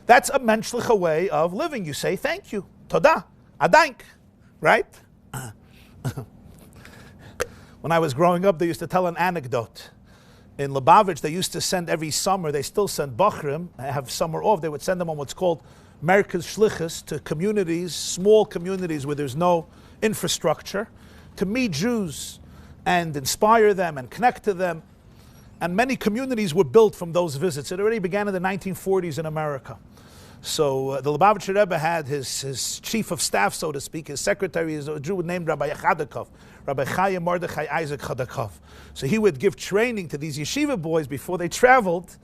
That's a menschliche way of living. You say thank you. Toda. Adank. Right? When I was growing up, they used to tell an anecdote. In Lubavitch, they used to send every summer, they still send Bachrim, have summer off, they would send them on what's called Merkez Shlichus to communities, small communities where there's no infrastructure, to meet Jews and inspire them and connect to them. And many communities were built from those visits. It already began in the 1940s in America. So the Lubavitcher Rebbe had his chief of staff, so to speak, his secretary is a Jew named Rabbi Chadakov, Rabbi Chaim Mordechai Isaac Chadakov. So he would give training to these yeshiva boys before they traveled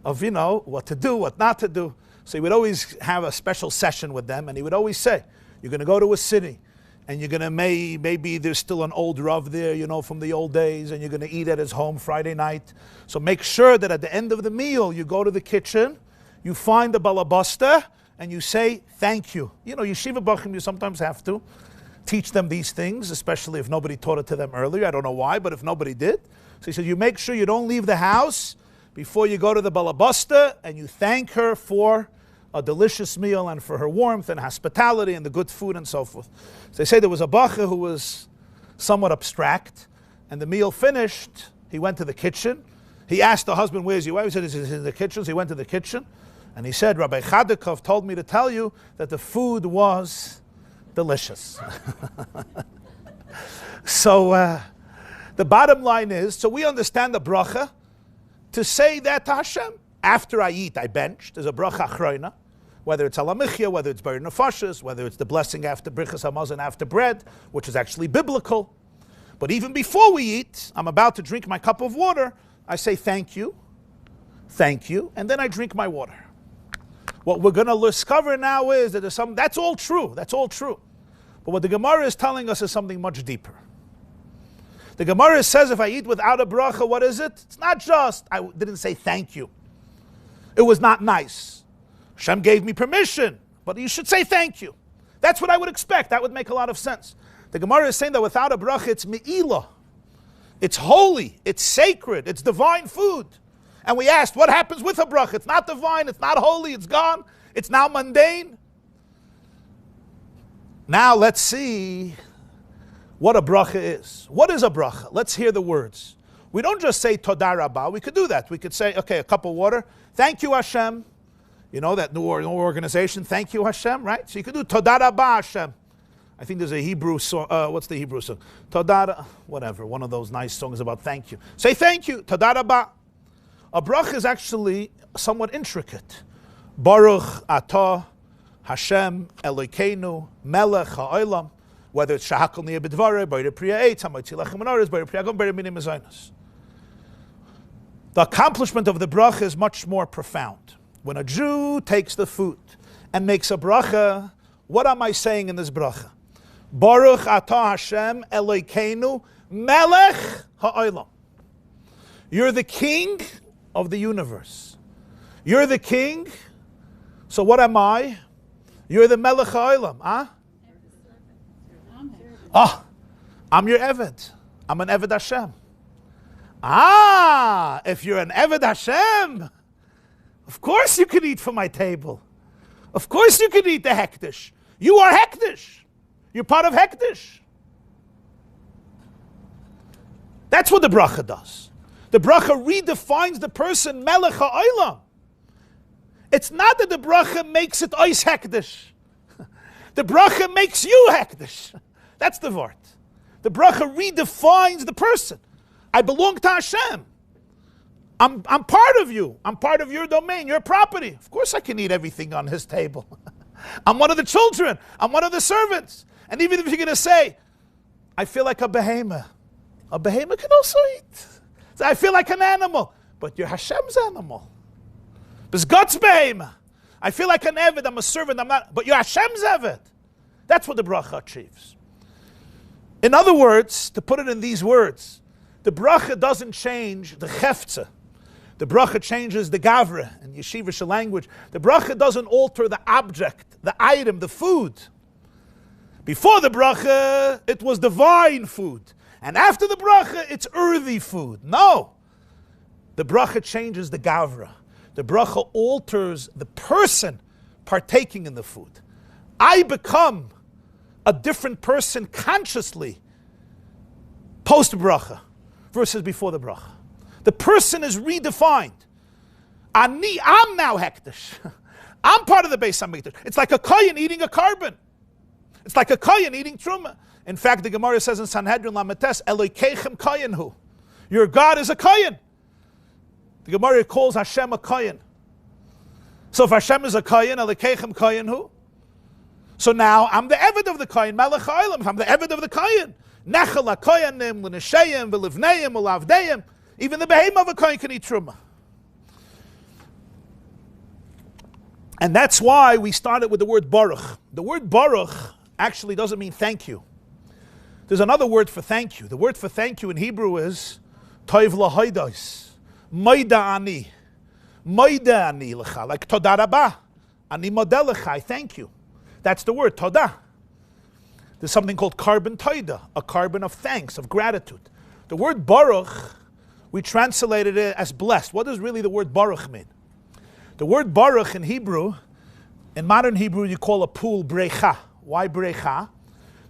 of, what to do, what not to do. So he would always have a special session with them, and he would always say, you're going to go to a city, and you're going to, maybe there's still an old Rav there, from the old days, and you're going to eat at his home Friday night. So make sure that at the end of the meal, you go to the kitchen, you find the balabasta, and you say, thank you. Yeshiva bachim, you sometimes have to teach them these things, especially if nobody taught it to them earlier. I don't know why, but if nobody did. So he said, you make sure you don't leave the house before you go to the balabasta, and you thank her for a delicious meal and for her warmth and hospitality and the good food and so forth. So they say there was a bacha who was somewhat abstract, and the meal finished, he went to the kitchen. He asked the husband, where's your wife? He said, it's in the kitchen. So he went to the kitchen, and he said, Rabbi Chadakov told me to tell you that the food was delicious. So the bottom line is, so we understand the bracha to say that to Hashem. After I eat, I bench. There's a bracha achroina, whether it's alamichya, whether it's bar nefashos, whether it's the blessing after brichas hamazon after bread, which is actually biblical. But even before we eat, I'm about to drink my cup of water, I say thank you, and then I drink my water. What we're going to discover now is that there's that's all true. But what the Gemara is telling us is something much deeper. The Gemara says if I eat without a bracha, what is it? It's not just, I didn't say thank you. It was not nice. Hashem gave me permission, but you should say thank you. That's what I would expect. That would make a lot of sense. The Gemara is saying that without a bracha, it's me-ilah. It's holy, it's sacred, it's divine food. And we asked, what happens with a bracha? It's not divine, it's not holy, it's gone, it's now mundane. Now let's see what a bracha is. What is a bracha? Let's hear the words. We don't just say Toda Rabba. We could do that. We could say, okay, a cup of water. Thank you, Hashem. That new organization. Thank you, Hashem, right? So you could do Toda Rabba, Hashem. I think there's a Hebrew song. What's the Hebrew song? Toda, whatever. One of those nice songs about thank you. Say thank you. Toda Rabba. A bracha is actually somewhat intricate. Baruch atah Hashem Elokeinu Melech Ha'olam. Whether it's Shahakal Niyeh B'dvareh, B'yireh Priya Eitz, Hamoitzi Lechem Menorahs, B'yireh Priya Gom, B'yireh Minim Mezainos. The accomplishment of the bracha is much more profound. When a Jew takes the food and makes a bracha, what am I saying in this bracha? Baruch atah Hashem Elokeinu Melech Ha'olam. You're the king of the universe. You're the king. So what am I? You're the Melech Ha'olam. I'm your Eved. I'm an Eved Hashem. If you're an Eved Hashem, of course you can eat from my table. Of course you can eat the Hektish. You are Hektish. You're part of Hektish. That's what the bracha does. The bracha redefines the person Melech Ha'olam. It's not that the bracha makes it ois Hektish. The bracha makes you Hektish. That's the word. The bracha redefines the person. I belong to Hashem. I'm part of you. I'm part of your domain, your property. Of course I can eat everything on his table. I'm one of the children. I'm one of the servants. And even if you're going to say, I feel like a behemoth can also eat. So I feel like an animal. But you're Hashem's animal. It's God's behemoth. I feel like an Eved, I'm a servant, I'm not. But you're Hashem's Eved. That's what the bracha achieves. In other words, to put it in these words, the bracha doesn't change the chefza. The bracha changes the gavra in yeshivish language. The bracha doesn't alter the object, the item, the food. Before the bracha, it was divine food. And after the bracha, it's earthy food. No. The bracha changes the gavra. The bracha alters the person partaking in the food. I become a different person consciously post-bracha versus before the bracha. The person is redefined. I'm now hektish. I'm part of the Bais Medrash. It's like a kohen eating a carbon. It's like a kohen eating truma. In fact, the Gemara says in Sanhedrin Lametes, Elokeichem kohenhu. Your God is a kohen. The Gemara calls Hashem a kohen. So if Hashem is a kohen, Elokeichem kohenhu. So now I'm the Eved of the kohen, Melech ha'olam. I'm the Eved of the kohen. Nechel ha-kohenim, l'neshayim, v'livneim, v'lavdeim. Even the behemoth of a kohen can eat truma. And that's why we started with the word baruch. The word baruch actually doesn't mean thank you. There's another word for thank you. The word for thank you in Hebrew is toiv lahoidos. Moida ani. Moida ani lecha. Like toda rabah. Ani modeh lecha. I thank you. That's the word, toda. There's something called carbon toida, a carbon of thanks, of gratitude. The word baruch, we translated it as blessed. What does really the word baruch mean? The word baruch in Hebrew, in modern Hebrew, you call a pool brecha. Why brecha?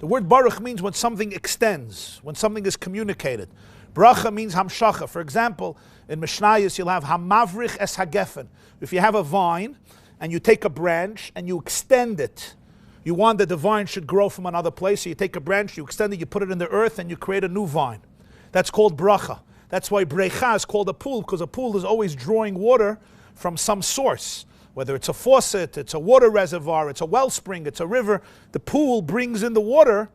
The word baruch means when something extends, when something is communicated. Bracha means hamshacha. For example, in Mishnayos, you'll have hamavrich es hagefen. If you have a vine, and you take a branch, and you extend it, you want that the vine should grow from another place, so you take a branch, you extend it, you put it in the earth, and you create a new vine. That's called bracha. That's why brecha is called a pool, because a pool is always drawing water from some source. Whether it's a faucet, it's a water reservoir, it's a wellspring, it's a river, the pool brings in the water,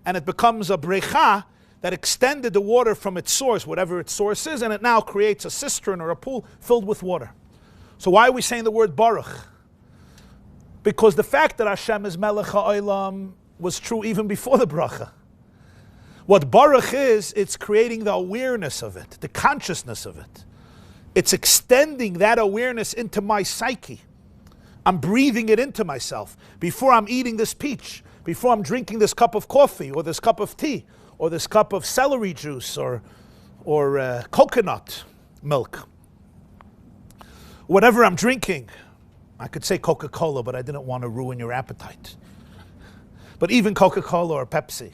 and it becomes a brecha that extended the water from its source, whatever its source is, and it now creates a cistern or a pool filled with water. So why are we saying the word baruch? Because the fact that Hashem is Melech HaOlam was true even before the bracha. What baruch is, it's creating the awareness of it, the consciousness of it. It's extending that awareness into my psyche. I'm breathing it into myself. Before I'm eating this peach, before I'm drinking this cup of coffee, or this cup of tea, or this cup of celery juice, or coconut milk. Whatever I'm drinking, I could say Coca-Cola, but I didn't want to ruin your appetite. But even Coca-Cola or Pepsi.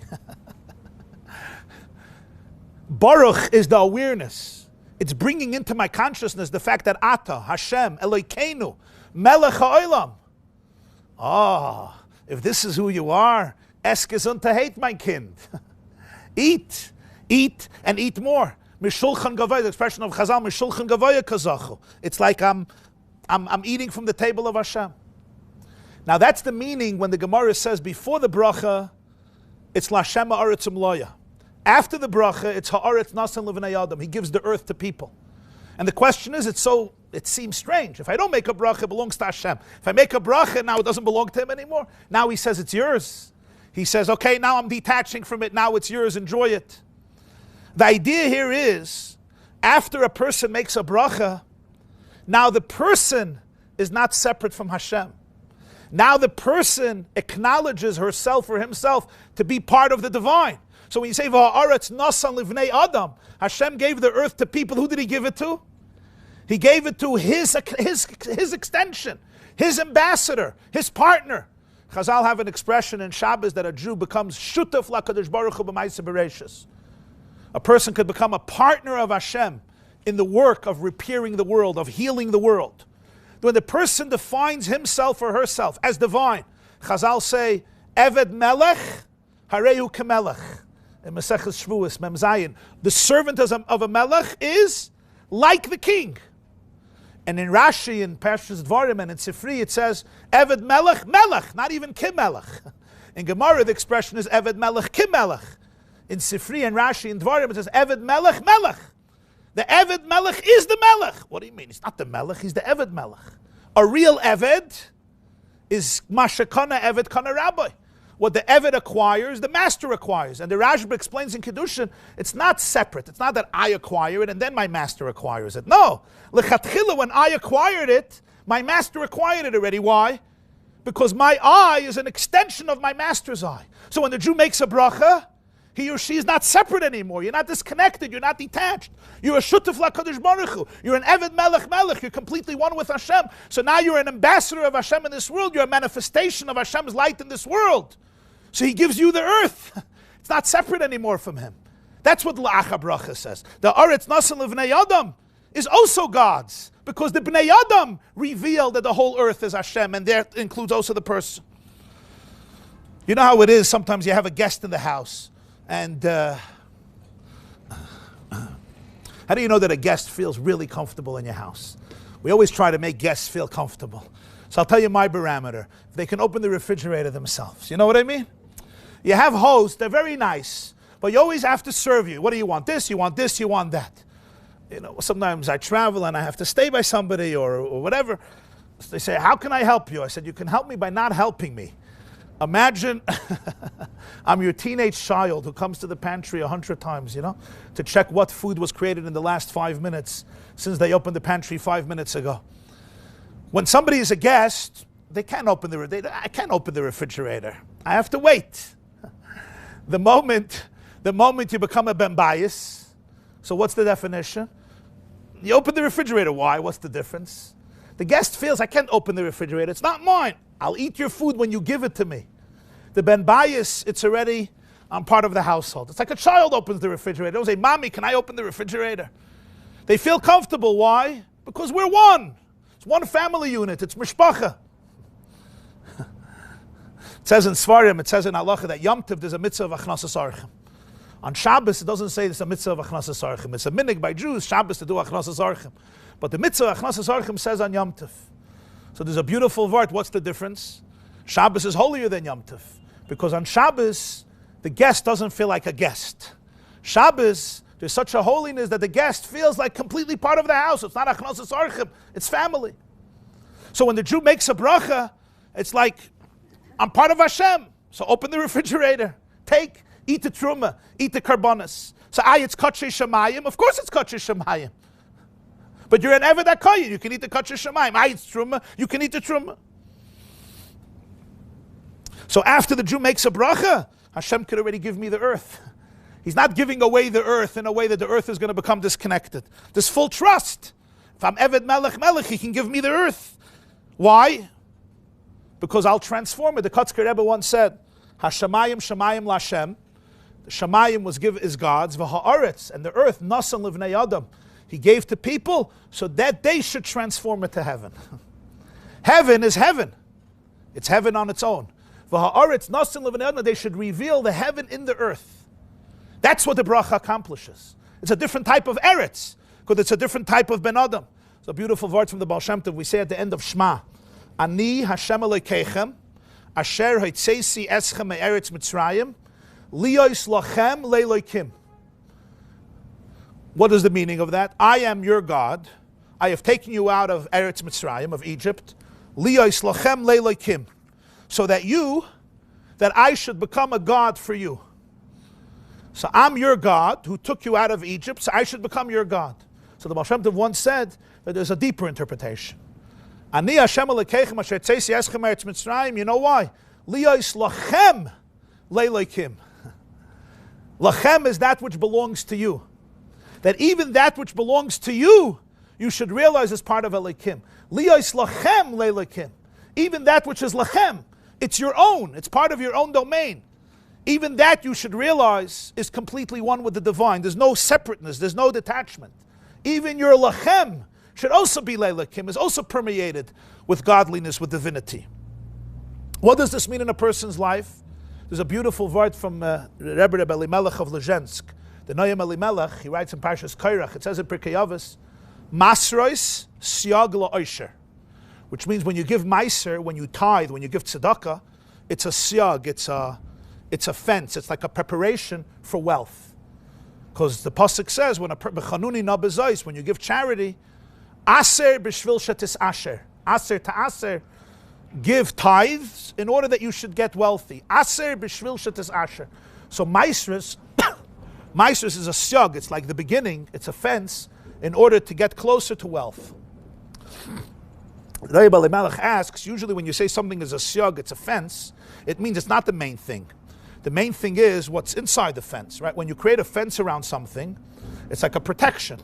Baruch is the awareness. It's bringing into my consciousness the fact that Ata, Hashem, Elokeinu, Melech HaOlam. If this is who you are, es gesund hate, mein Kind. Eat, and eat more. Mishulchan gavoya, the expression of Chazal, Mishulchan gavoya kazachu. It's like I'm eating from the table of Hashem. Now that's the meaning when the Gemara says before the bracha, it's Lashem ha'aretz umloya. After the bracha, it's ha'aretz nasan l'vnei adam. He gives the earth to people. And the question is, it seems strange. If I don't make a bracha, it belongs to Hashem. If I make a bracha, now it doesn't belong to him anymore. Now he says it's yours. He says, okay, now I'm detaching from it. Now it's yours. Enjoy it. The idea here is, after a person makes a bracha, now the person is not separate from Hashem. Now the person acknowledges herself or himself to be part of the divine. So when you say, V'ha'aretz nasan livnei adam, Hashem gave the earth to people. Who did he give it to? He gave it to his extension, his ambassador, his partner. Chazal have an expression in Shabbos that a Jew becomes shutaf lakadosh baruch hu b'maaseh bereishis. A person could become a partner of Hashem in the work of repairing the world, of healing the world. When the person defines himself or herself as divine, Chazal say, Eved Melech Harehu Kemelech. In Maseches Shvuos, Mem Zayin. The servant of a melech is like the king. And in Rashi, in Parshas Dvarim, and in Sifri, it says, Eved Melech, Melech, not even Kimelech. In Gemara, the expression is Eved Melech, Kimelech. In Sifri and Rashi and Dvarim, it says Eved Melech, Melech. The Eved Melech is the Melech. What do you mean? He's not the Melech, he's the Eved Melech. A real Eved is Mashakana Eved Kana Rabbi. What the Eved acquires, the master acquires. And the Rashba explains in Kedushin, it's not separate. It's not that I acquire it and then my master acquires it. No. L'chatchila, when I acquired it, my master acquired it already. Why? Because my eye is an extension of my master's eye. So when the Jew makes a bracha, he or she is not separate anymore. You're not disconnected. You're not detached. You're a shutuf l'kadosh baruch Hu. You're an Eved Melech Melech. You're completely one with Hashem. So now you're an ambassador of Hashem in this world. You're a manifestation of Hashem's light in this world. So he gives you the earth. It's not separate anymore from him. That's what La'acha Bracha says. The Aretz Nasan L'Vnei Adam is also God's. Because the Bnei Adam reveal that the whole earth is Hashem, and that includes also the person. You know how it is, sometimes you have a guest in the house, and how do you know that a guest feels really comfortable in your house? We always try to make guests feel comfortable. So I'll tell you my barometer. If they can open the refrigerator themselves. You know what I mean? You have hosts, they're very nice, but you always have to serve you. What do you want? This, you want this, you want that. You know, sometimes I travel and I have to stay by somebody or whatever. So they say, how can I help you? I said, you can help me by not helping me. Imagine I'm your teenage child who comes to the pantry 100 times, you know, to check what food was created in the last 5 minutes since they opened the pantry 5 minutes ago. When somebody is a guest, I can't open the refrigerator. I have to wait. The moment you become a ben bayis, so what's the definition? You open the refrigerator. Why? What's the difference? The guest feels, I can't open the refrigerator. It's not mine. I'll eat your food when you give it to me. The ben bayis, it's already, I'm part of the household. It's like a child opens the refrigerator. They don't say, Mommy, can I open the refrigerator? They feel comfortable. Why? Because we're one. It's one family unit. It's mishpacha. It says in Svarim, it says in Halacha that Yom Tov there's a mitzvah of achnasas orchim. On Shabbos it doesn't say there's a mitzvah of achnasas orchim. It's a minig by Jews, Shabbos to do achnasas orchim. But the mitzvah of achnasas orchim says on Yom Tov. So there's a beautiful word. What's the difference? Shabbos is holier than Yom Tov. Because on Shabbos, the guest doesn't feel like a guest. Shabbos, there's such a holiness that the guest feels like completely part of the house. It's not achnasas orchim, it's family. So when the Jew makes a bracha, it's like, I'm part of Hashem. So open the refrigerator. Eat the Truma. Eat the karbonis. So it's kachei shemayim. Of course it's kachei shemayim. But you're an Eved HaKoyin. You can eat the kachei shemayim. It's Truma. You can eat the Truma. So after the Jew makes a bracha, Hashem could already give me the earth. He's not giving away the earth in a way that the earth is going to become disconnected. There's full trust. If I'm Eved Melech, he can give me the earth. Why? Because I'll transform it. The Kotzker Rebbe once said, Hashemayim Shemayim Lashem. The Shemayim is God's, V'ha'aretz, and the earth, Nasan Livnei Adam. He gave to people so that they should transform it to heaven. Heaven is heaven. It's heaven on its own. V'ha'aretz, Nasan Livnei Adam, they should reveal the heaven in the earth. That's what the bracha accomplishes. It's a different type of eretz, because it's a different type of ben Adam. It's a beautiful word from the Baal Shem Tov. We say at the end of Shema, Ani Hashem Elokeichem, Asher Hoitzeisi Eschem Me'eretz Mitzrayim, Liyos Lachem Le'Elokim. What is the meaning of that? I am your God. I have taken you out of Eretz Mitzrayim, of Egypt. Liyos Lachem Le'Elokim. So that I should become a God for you. So I'm your God who took you out of Egypt, so I should become your God. So the Baal Shem Tov once said that there's a deeper interpretation. Ani Hashem Elokeichem asher tzeisi eschem eretz Mitzrayim. You know why? Liyos lachem le'Elokim. Lachem is that which belongs to you. That even that which belongs to you, you should realize is part of Elokim. Liyos lachem le'Elokim. Even that which is lachem, it's your own. It's part of your own domain. Even that you should realize is completely one with the divine. There's no separateness. There's no detachment. Even your lachem should also be Leilakim, is also permeated with godliness, with divinity. What does this mean in a person's life? There's a beautiful word from Rebbe Elimelech of Lezhensk. The Noyam Elimelech, he writes in Parshas Kairach, it says in Pirkei Avos, Masrois siag la'osher, which means when you give meiser, when you tithe, when you give tzedakah, it's a siag, it's a fence, it's like a preparation for wealth. Because the pasuk says, when you give charity, aser b'shvil shetis asher, aser to aser, give tithes in order that you should get wealthy. Aser b'shvil shetis asher. So maisrus, maisrus is a siag, it's like the beginning, it's a fence, in order to get closer to wealth. Rabbi Elimelech asks, usually when you say something is a siag, it's a fence, it means it's not the main thing. The main thing is what's inside the fence, right? When you create a fence around something, it's like a protection.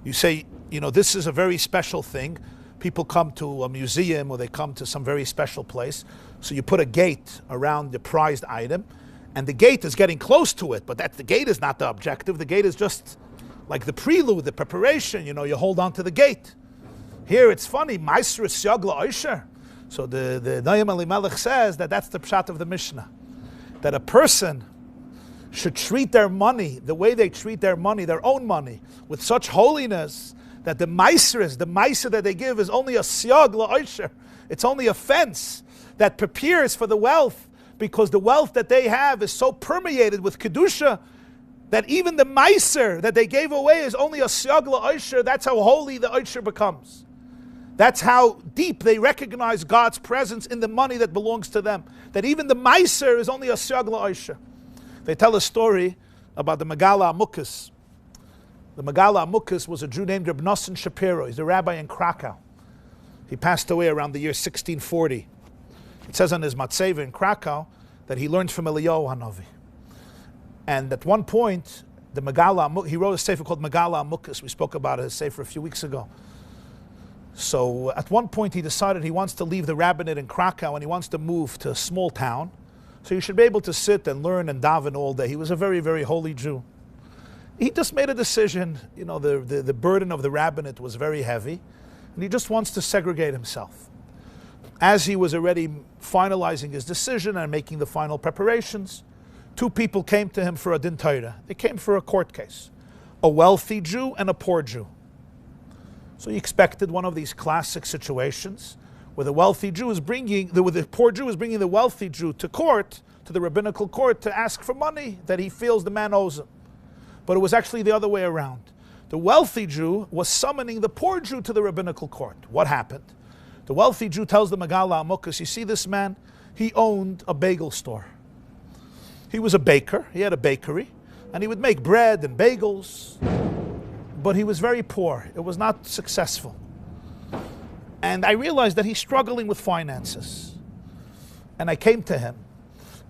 You say, this is a very special thing. People come to a museum or they come to some very special place. So you put a gate around the prized item, and the gate is getting close to it, but the gate is not the objective. The gate is just like the prelude, the preparation, you hold on to the gate. Here it's funny, Meiser Siag La'osher. So the Noyam Elimelech says that's the pshat of the Mishnah. That a person should treat their money, the way they treat their money, their own money, with such holiness, that the Meiser that they give is only a Siag La'osher. It's only a fence that prepares for the wealth, because the wealth that they have is so permeated with Kedusha, that even the Meiser that they gave away is only a Siag La'osher. That's how holy the Osher becomes. That's how deep they recognize God's presence in the money that belongs to them. That even the Meiser is only a Siag La'osher. They tell a story about the me-ilah Amukas. The me-ilah Amukas was a Jew named Reb Nosson Shapiro. He's a rabbi in Krakow. He passed away around the year 1640. It says on his matzeva in Krakow that he learned from Eliyahu Hanavi. And at one point, the me-ilah, he wrote a sefer called me-ilah Amukas. We spoke about his sefer a few weeks ago. So at one point he decided he wants to leave the rabbinate in Krakow and he wants to move to a small town. So you should be able to sit and learn and daven all day. He was a very, very holy Jew. He just made a decision, the burden of the rabbinate was very heavy, and he just wants to segregate himself. As he was already finalizing his decision and making the final preparations, two people came to him for a din Torah. They came for a court case. A wealthy Jew and a poor Jew. So he expected one of these classic situations where the wealthy Jew is the poor Jew is bringing the wealthy Jew to court, to the rabbinical court, to ask for money that he feels the man owes him. But it was actually the other way around. The wealthy Jew was summoning the poor Jew to the rabbinical court. What happened? The wealthy Jew tells the me-ilah Amukas, you see this man? He owned a bagel store. He was a baker. He had a bakery. And he would make bread and bagels. But he was very poor. It was not successful. And I realized that he's struggling with finances. And I came to him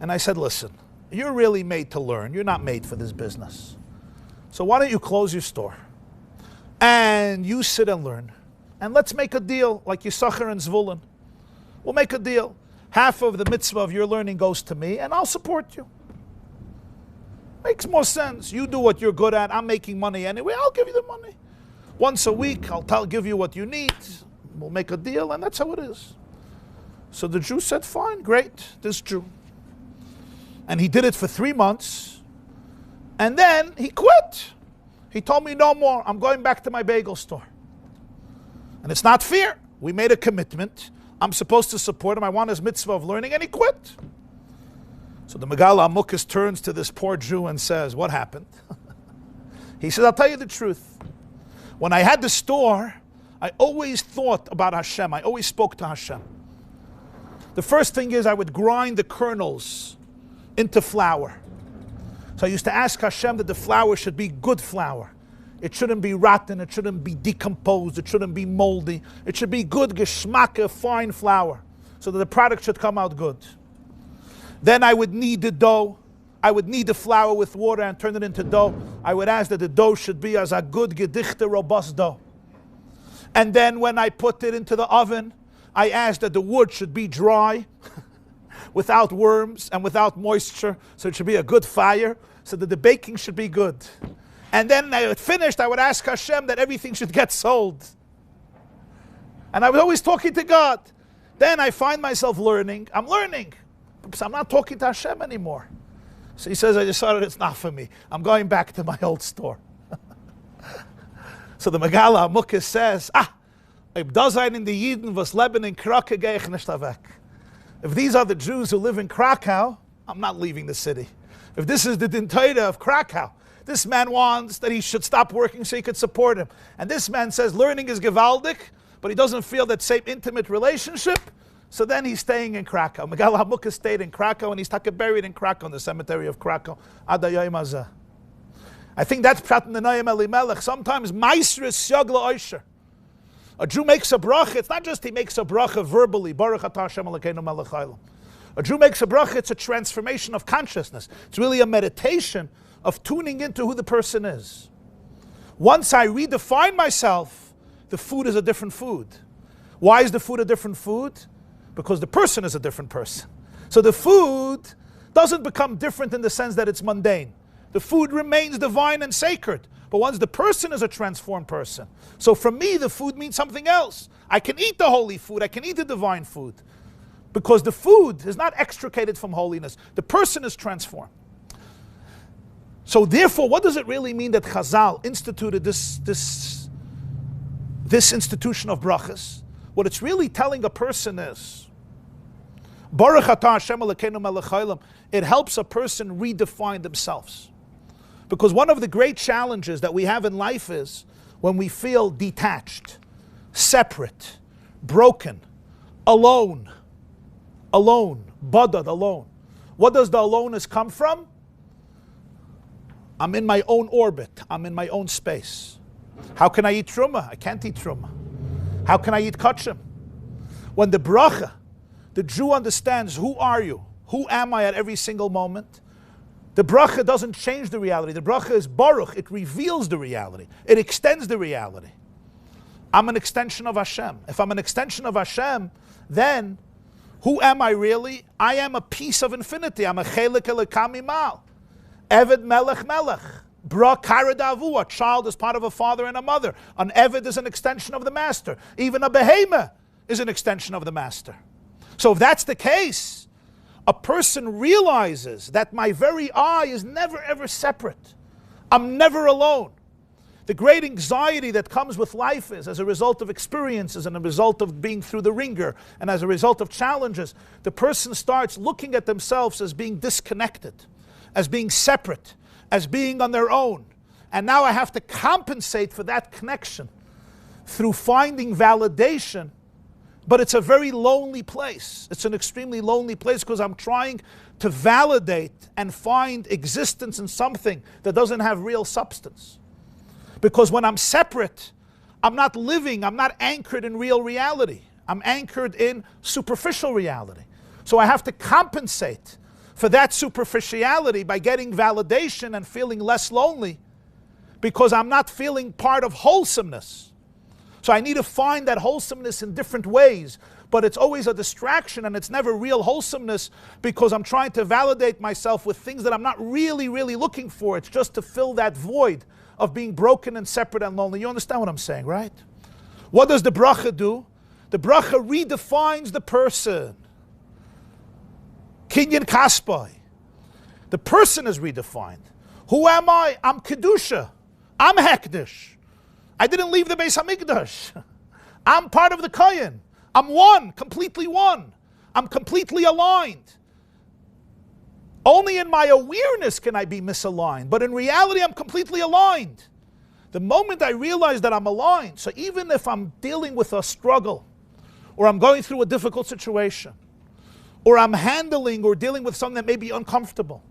and I said, listen, you're really made to learn. You're not made for this business. So why don't you close your store and you sit and learn. And let's make a deal like Yisachar and Zvulun. We'll make a deal. Half of the mitzvah of your learning goes to me and I'll support you. Makes more sense. You do what you're good at. I'm making money anyway. I'll give you the money. Once a week, I'll give you what you need. We'll make a deal, and that's how it is. So the Jew said, fine, great, this Jew. And he did it for 3 months, and then he quit. He told me, no more. I'm going back to my bagel store. And it's not fair. We made a commitment. I'm supposed to support him. I want his mitzvah of learning, and he quit. So the me-ilah Amukas turns to this poor Jew and says, what happened? He says, I'll tell you the truth. When I had the store, I always thought about Hashem. I always spoke to Hashem. The first thing is I would grind the kernels into flour. So I used to ask Hashem that the flour should be good flour. It shouldn't be rotten. It shouldn't be decomposed. It shouldn't be moldy. It should be good geschmacke, fine flour, so that the product should come out good. Then I would knead the dough. I would knead the flour with water and turn it into dough. I would ask that the dough should be as a good, gedichte, robust dough. And then when I put it into the oven, I asked that the wood should be dry, without worms and without moisture, so it should be a good fire, so that the baking should be good. And then when I finished, I would ask Hashem that everything should get sold. And I was always talking to God. Then I find myself learning. I'm learning. I'm not talking to Hashem anymore. So he says, I decided it's not for me. I'm going back to my old store. So the me-ilah Amukis says, if these are the Jews who live in Krakow, I'm not leaving the city. If this is the Din Torah of Krakow, this man wants that he should stop working so he could support him. And this man says learning is gewaldig, but he doesn't feel that same intimate relationship, so then he's staying in Krakow. me-ilah Amukis stayed in Krakow, and he's buried in Krakow, in the cemetery of Krakow. I think that's Prat Nenayim Elimelech. Sometimes Maisris Shagla Oisher. A Jew makes a bracha. It's not just he makes a bracha verbally. Baruch atah Hashem Elokeinu melech haolam. A Jew makes a bracha. It's a transformation of consciousness. It's really a meditation of tuning into who the person is. Once I redefine myself, the food is a different food. Why is the food a different food? Because the person is a different person. So the food doesn't become different in the sense that it's mundane. The food remains divine and sacred. But once the person is a transformed person. So for me, the food means something else. I can eat the holy food. I can eat the divine food. Because the food is not extricated from holiness. The person is transformed. So therefore, what does it really mean that Chazal instituted this institution of brachas? What it's really telling a person is, Baruch atah Hashem Elokeinu melech haolam, it helps a person redefine themselves. Because one of the great challenges that we have in life is when we feel detached, separate, broken, alone, badad, alone. What does the aloneness come from? I'm in my own orbit. I'm in my own space. How can I eat Truma? I can't eat Truma. How can I eat kachim? When the bracha, the Jew understands, who are you? Who am I at every single moment? The bracha doesn't change the reality. The bracha is baruch. It reveals the reality. It extends the reality. I'm an extension of Hashem. If I'm an extension of Hashem, then who am I really? I am a piece of infinity. I'm a chelik elokam mimal. Eved melech melech. Bra karadavu. A child is part of a father and a mother. An eved is an extension of the master. Even a behema is an extension of the master. So if that's the case, a person realizes that my very I is never ever separate. I'm never alone. The great anxiety that comes with life is, as a result of experiences and a result of being through the ringer and as a result of challenges, the person starts looking at themselves as being disconnected, as being separate, as being on their own. And now I have to compensate for that connection through finding validation. But it's a very lonely place. It's an extremely lonely place because I'm trying to validate and find existence in something that doesn't have real substance. Because when I'm separate, I'm not living, I'm not anchored in real reality. I'm anchored in superficial reality. So I have to compensate for that superficiality by getting validation and feeling less lonely because I'm not feeling part of wholesomeness. So I need to find that wholesomeness in different ways, but it's always a distraction and it's never real wholesomeness because I'm trying to validate myself with things that I'm not really looking for. It's just to fill that void of being broken and separate and lonely. You understand what I'm saying, right? What does the bracha do? The bracha redefines the person. Kinyan kaspai. The person is redefined. Who am I? I'm kedusha. I'm hekdesh. I didn't leave the Beis HaMikdash. I'm part of the Kohen. I'm one, completely one. I'm completely aligned. Only in my awareness can I be misaligned, but in reality I'm completely aligned. The moment I realize that I'm aligned, so even if I'm dealing with a struggle, or I'm going through a difficult situation, or I'm handling or dealing with something that may be uncomfortable,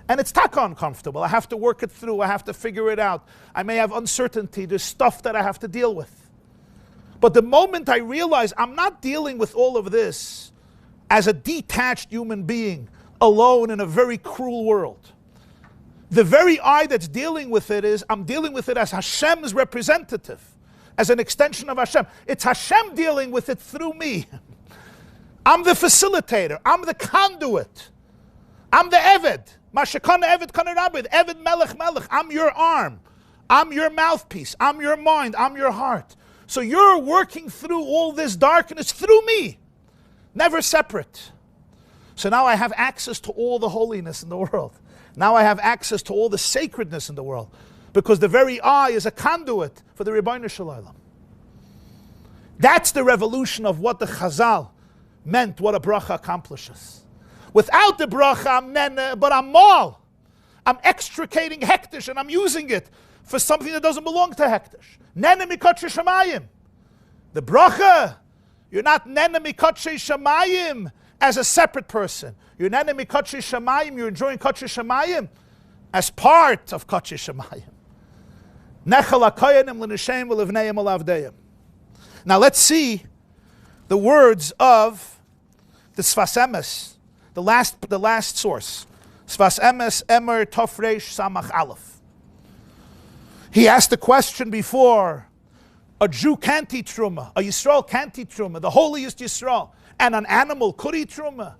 and it's taka uncomfortable. I have to work it through. I have to figure it out. I may have uncertainty. There's stuff that I have to deal with. But the moment I realize I'm not dealing with all of this as a detached human being, alone in a very cruel world. The very I that's dealing with it is, I'm dealing with it as Hashem's representative, as an extension of Hashem. It's Hashem dealing with it through me. I'm the facilitator. I'm the conduit. I'm the Eved. Mashakana Eved Kana Rabbi. Eved Melech Melech. I'm your arm. I'm your mouthpiece. I'm your mind. I'm your heart. So you're working through all this darkness through me. Never separate. So now I have access to all the holiness in the world. Now I have access to all the sacredness in the world. Because the very eye is a conduit for the Ribbono Shel Olam. That's the revolution of what the Chazal meant, what a bracha accomplishes. Without the bracha, I'm nene, but I'm mal. I'm extricating hektish and I'm using it for something that doesn't belong to hektish. Nene mikotche shamayim. The bracha, you're not nene mikotche shamayim as a separate person. You're nene mikotche shamayim, you're enjoying kotche shamayim as part of kotche shamayim. Nechal hakoyanim l'neshem v'levneim v'lavdeim. Now let's see the words of the Sfas Emes, the last source. Sfas Emes Emor Tofresh Samach Aleph. He asked the question before, a Jew can't eat Truma, a Yisrael can't eat Truma, the holiest Yisrael, and an animal could eat Truma.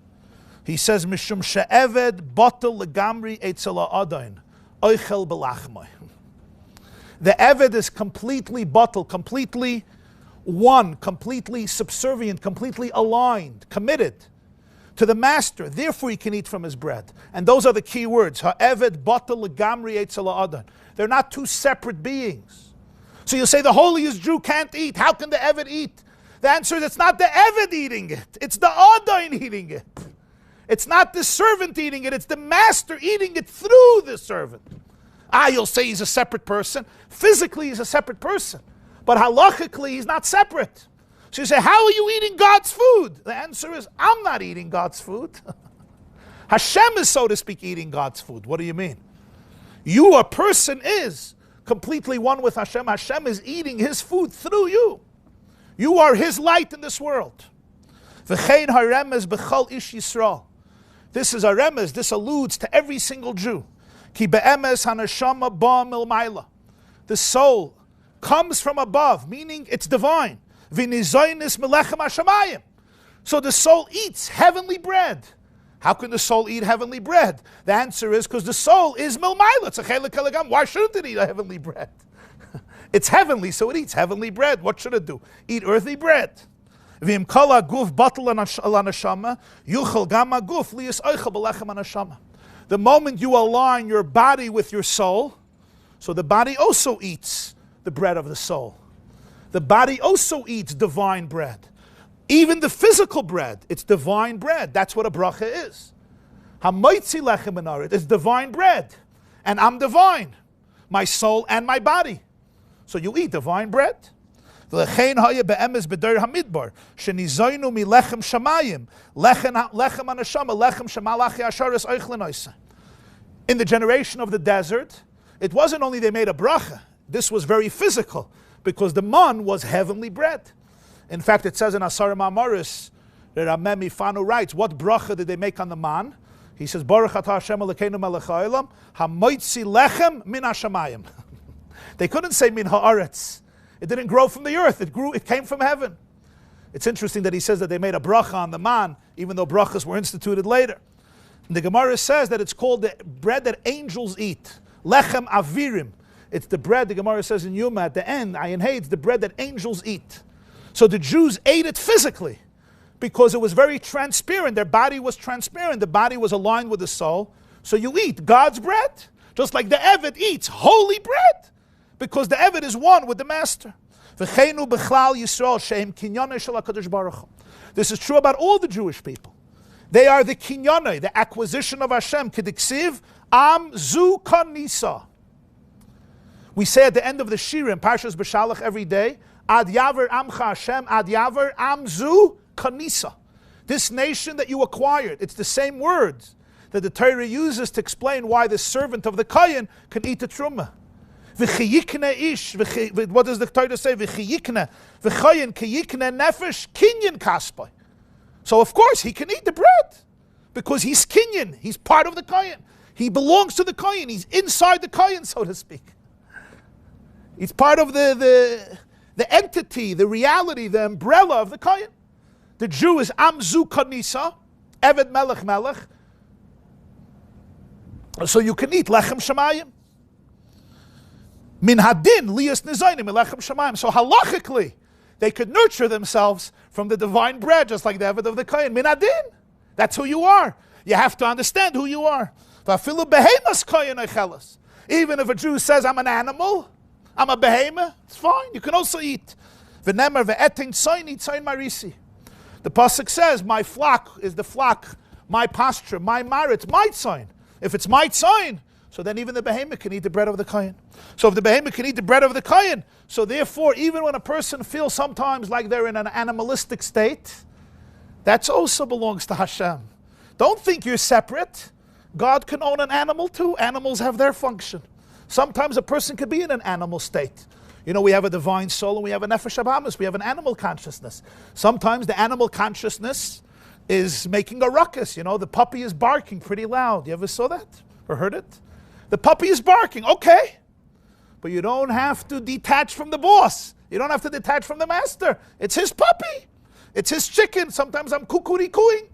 He says, Mishum she'eved botel legamri etzel ha'adain, oichel belachmoi. The Eved is completely bottled, completely one, completely subservient, completely aligned, committed to the master. Therefore, he can eat from his bread. And those are the key words. Ha'eved batel legamri etzel ha'adan. They're not two separate beings. So you say the holiest Jew can't eat. How can the Eved eat? The answer is it's not the Eved eating it. It's the Adain eating it. It's not the servant eating it. It's the master eating it through the servant. You'll say he's a separate person. Physically, he's a separate person. But halachically, he's not separate. So you say, how are you eating God's food? The answer is, I'm not eating God's food. Hashem is, so to speak, eating God's food. What do you mean? You, a person, is completely one with Hashem. Hashem is eating his food through you. You are his light in this world. V'chein haremez b'chol ish Yisrael. This is a remez. This alludes to every single Jew. Ki be'emes hanashama ba me-ilah. The soul comes from above, meaning it's divine. V'nizoynis melechem hashamayim. So the soul eats heavenly bread. How can the soul eat heavenly bread? The answer is because the soul is me-ilah. It's a chelik elegam. Why shouldn't it eat a heavenly bread? It's heavenly, so it eats heavenly bread. What should it do? Eat earthly bread. V'im kol haguf batel l'neshama, yuchel gam haguf liyas oichel b'lechem hanashama. The moment you align your body with your soul, so the body also eats the bread of the soul. The body also eats divine bread. Even the physical bread, it's divine bread. That's what a bracha is. Hamoitzi lechem minaret is divine bread. And I'm divine, my soul and my body. So you eat divine bread. In the generation of the desert, it wasn't only they made a bracha. This was very physical, because the man was heavenly bread. In fact, it says in Asar Ma'amaris, that Rameh Mifanu writes, what bracha did they make on the man? He says, Baruch atah Hashem Elokeinu melech ha'olam, hamoitzi lechem min hashamayim. They couldn't say min ha'aretz. It didn't grow from the earth. It came from heaven. It's interesting that he says that they made a bracha on the man, even though brachas were instituted later. And the Gemara says that it's called the bread that angels eat. Lechem avirim. It's the bread, the Gemara says in Yuma at the end, Ayin Hey, it's the bread that angels eat. So the Jews ate it physically because it was very transparent. Their body was transparent. The body was aligned with the soul. So you eat God's bread, just like the Eved eats holy bread, because the Eved is one with the master. This is true about all the Jewish people. They are the kinyonai, the acquisition of Hashem. Kediksiv am zu kanisa. We say at the end of the Shirim, Parshas Shlach every day, Ad yaver amcha Hashem, ad yaver am zu kanisa. This nation that you acquired, it's the same words that the Torah uses to explain why the servant of the Kayin can eat the Truma. V'chiyikne ish, what does the Torah say? V'chiyikne, v'chayin kiyikne nefesh kinyan kaspai. So of course he can eat the bread because he's kinyan. He's part of the Kayin. He belongs to the Kayin. He's inside the Kayin, so to speak. He's part of the entity, the reality, the umbrella of the Kayin. The Jew is Amzu Kanisa, Eved Melech Melech. So you can eat Lechem Shamayim. Min hadin liyas nizaynim lechem shamayim. So halachically, they could nurture themselves from the divine bread, just like the Eved of the Kayin. Min hadin, That's who you are. You have to understand who you are. Even if a Jew says, I'm an animal, I'm a behemoth, it's fine. You can also eat. The pasuk says, my flock is the flock, my pasture, my marit, my tzayin. If it's my tzayin, so then even the behemoth can eat the bread of the kohen. So if the behemoth can eat the bread of the kohen, so therefore even when a person feels sometimes like they're in an animalistic state, that also belongs to Hashem. Don't think you're separate. God can own an animal too. Animals have their function. Sometimes a person could be in an animal state. You know, we have a divine soul and we have a nefesh habahamis. We have an animal consciousness. Sometimes the animal consciousness is making a ruckus. You know, the puppy is barking pretty loud. You ever saw that or heard it? The puppy is barking. Okay. But you don't have to detach from the boss. You don't have to detach from the master. It's his puppy. It's his chicken. Sometimes I'm cooing.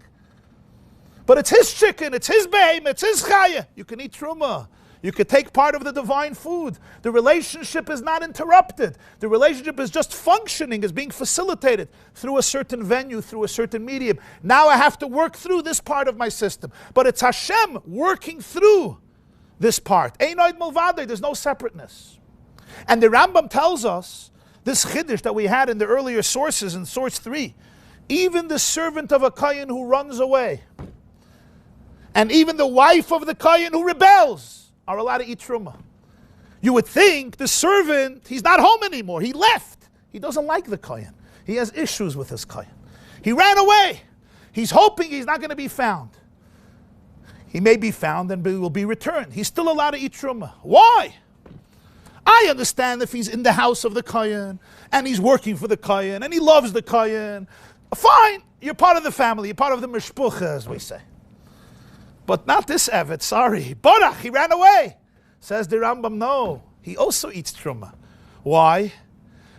But it's his chicken. It's his behemoth. It's his chaya. You can eat truma. You could take part of the divine food. The relationship is not interrupted. The relationship is just functioning, is being facilitated through a certain venue, through a certain medium. Now I have to work through this part of my system. But it's Hashem working through this part. Einoid Mulvade, there's no separateness. And the Rambam tells us, this chiddush that we had in the earlier sources, in source 3, even the servant of a kohen who runs away, and even the wife of the kohen who rebels, are allowed to eat truma. You would think the servant, he's not home anymore. He left. He doesn't like the kohen. He has issues with his kohen. He ran away. He's hoping he's not going to be found. He may be found and will be returned. He's still allowed to eat truma. Why? I understand if he's in the house of the kohen and he's working for the kohen and he loves the kohen. Fine, you're part of the family. You're part of the mishpucha, as we say. But not this Evet, sorry. Borach, he ran away. Says the Rambam, no. He also eats truma. Why?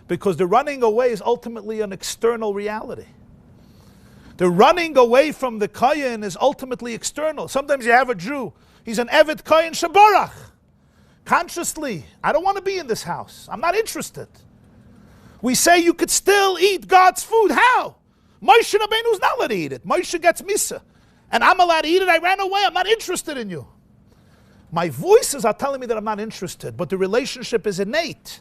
Because the running away is ultimately an external reality. The running away from the kohen is ultimately external. Sometimes you have a Jew. He's an Evet kohen shaborach. Consciously, I don't want to be in this house. I'm not interested. We say you could still eat God's food. How? Moshe Rabbeinu's not allowed to eat it. Moshe gets misa. And I'm allowed to eat it. I ran away. I'm not interested in you. My voices are telling me that I'm not interested, but the relationship is innate.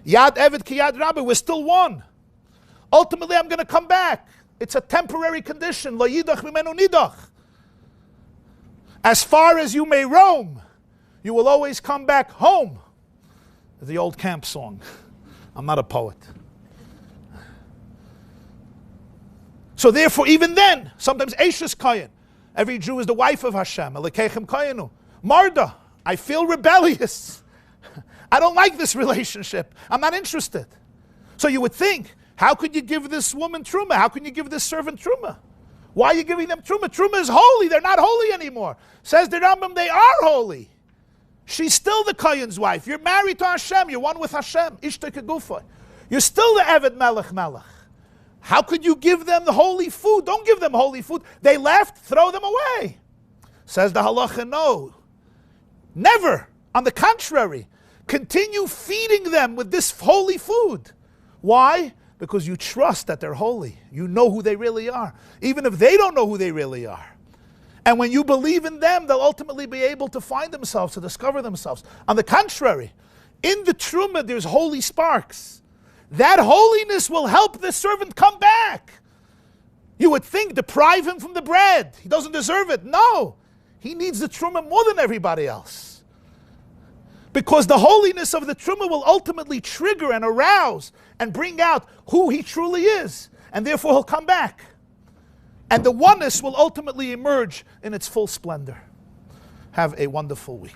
Yad Evet ki Yad Rabbi, we're still one. Ultimately, I'm going to come back. It's a temporary condition. Lo yidach mimenu nidach. As far as you may roam, you will always come back home. The old camp song. I'm not a poet. So therefore, even then, sometimes Eishes Kohen. Every Jew is the wife of Hashem. Elekechem Kohenu. Marda, I feel rebellious. I don't like this relationship. I'm not interested. So you would think, how could you give this woman truma? How can you give this servant truma? Why are you giving them truma? Truma is holy. They're not holy anymore. Says the Rambam, they are holy. She's still the Kohen's wife. You're married to Hashem. You're one with Hashem. Ishta kegufa. You're still the Eved Melech. How could you give them the holy food? Don't give them holy food. They left, throw them away. Says the halacha, no. Never. On the contrary, continue feeding them with this holy food. Why? Because you trust that they're holy. You know who they really are. Even if they don't know who they really are. And when you believe in them, they'll ultimately be able to find themselves, to discover themselves. On the contrary, in the Truma, there's holy sparks. That holiness will help the servant come back. You would think, deprive him from the bread. He doesn't deserve it. No. He needs the Truma more than everybody else. Because the holiness of the Truma will ultimately trigger and arouse and bring out who he truly is. And therefore he'll come back. And the oneness will ultimately emerge in its full splendor. Have a wonderful week.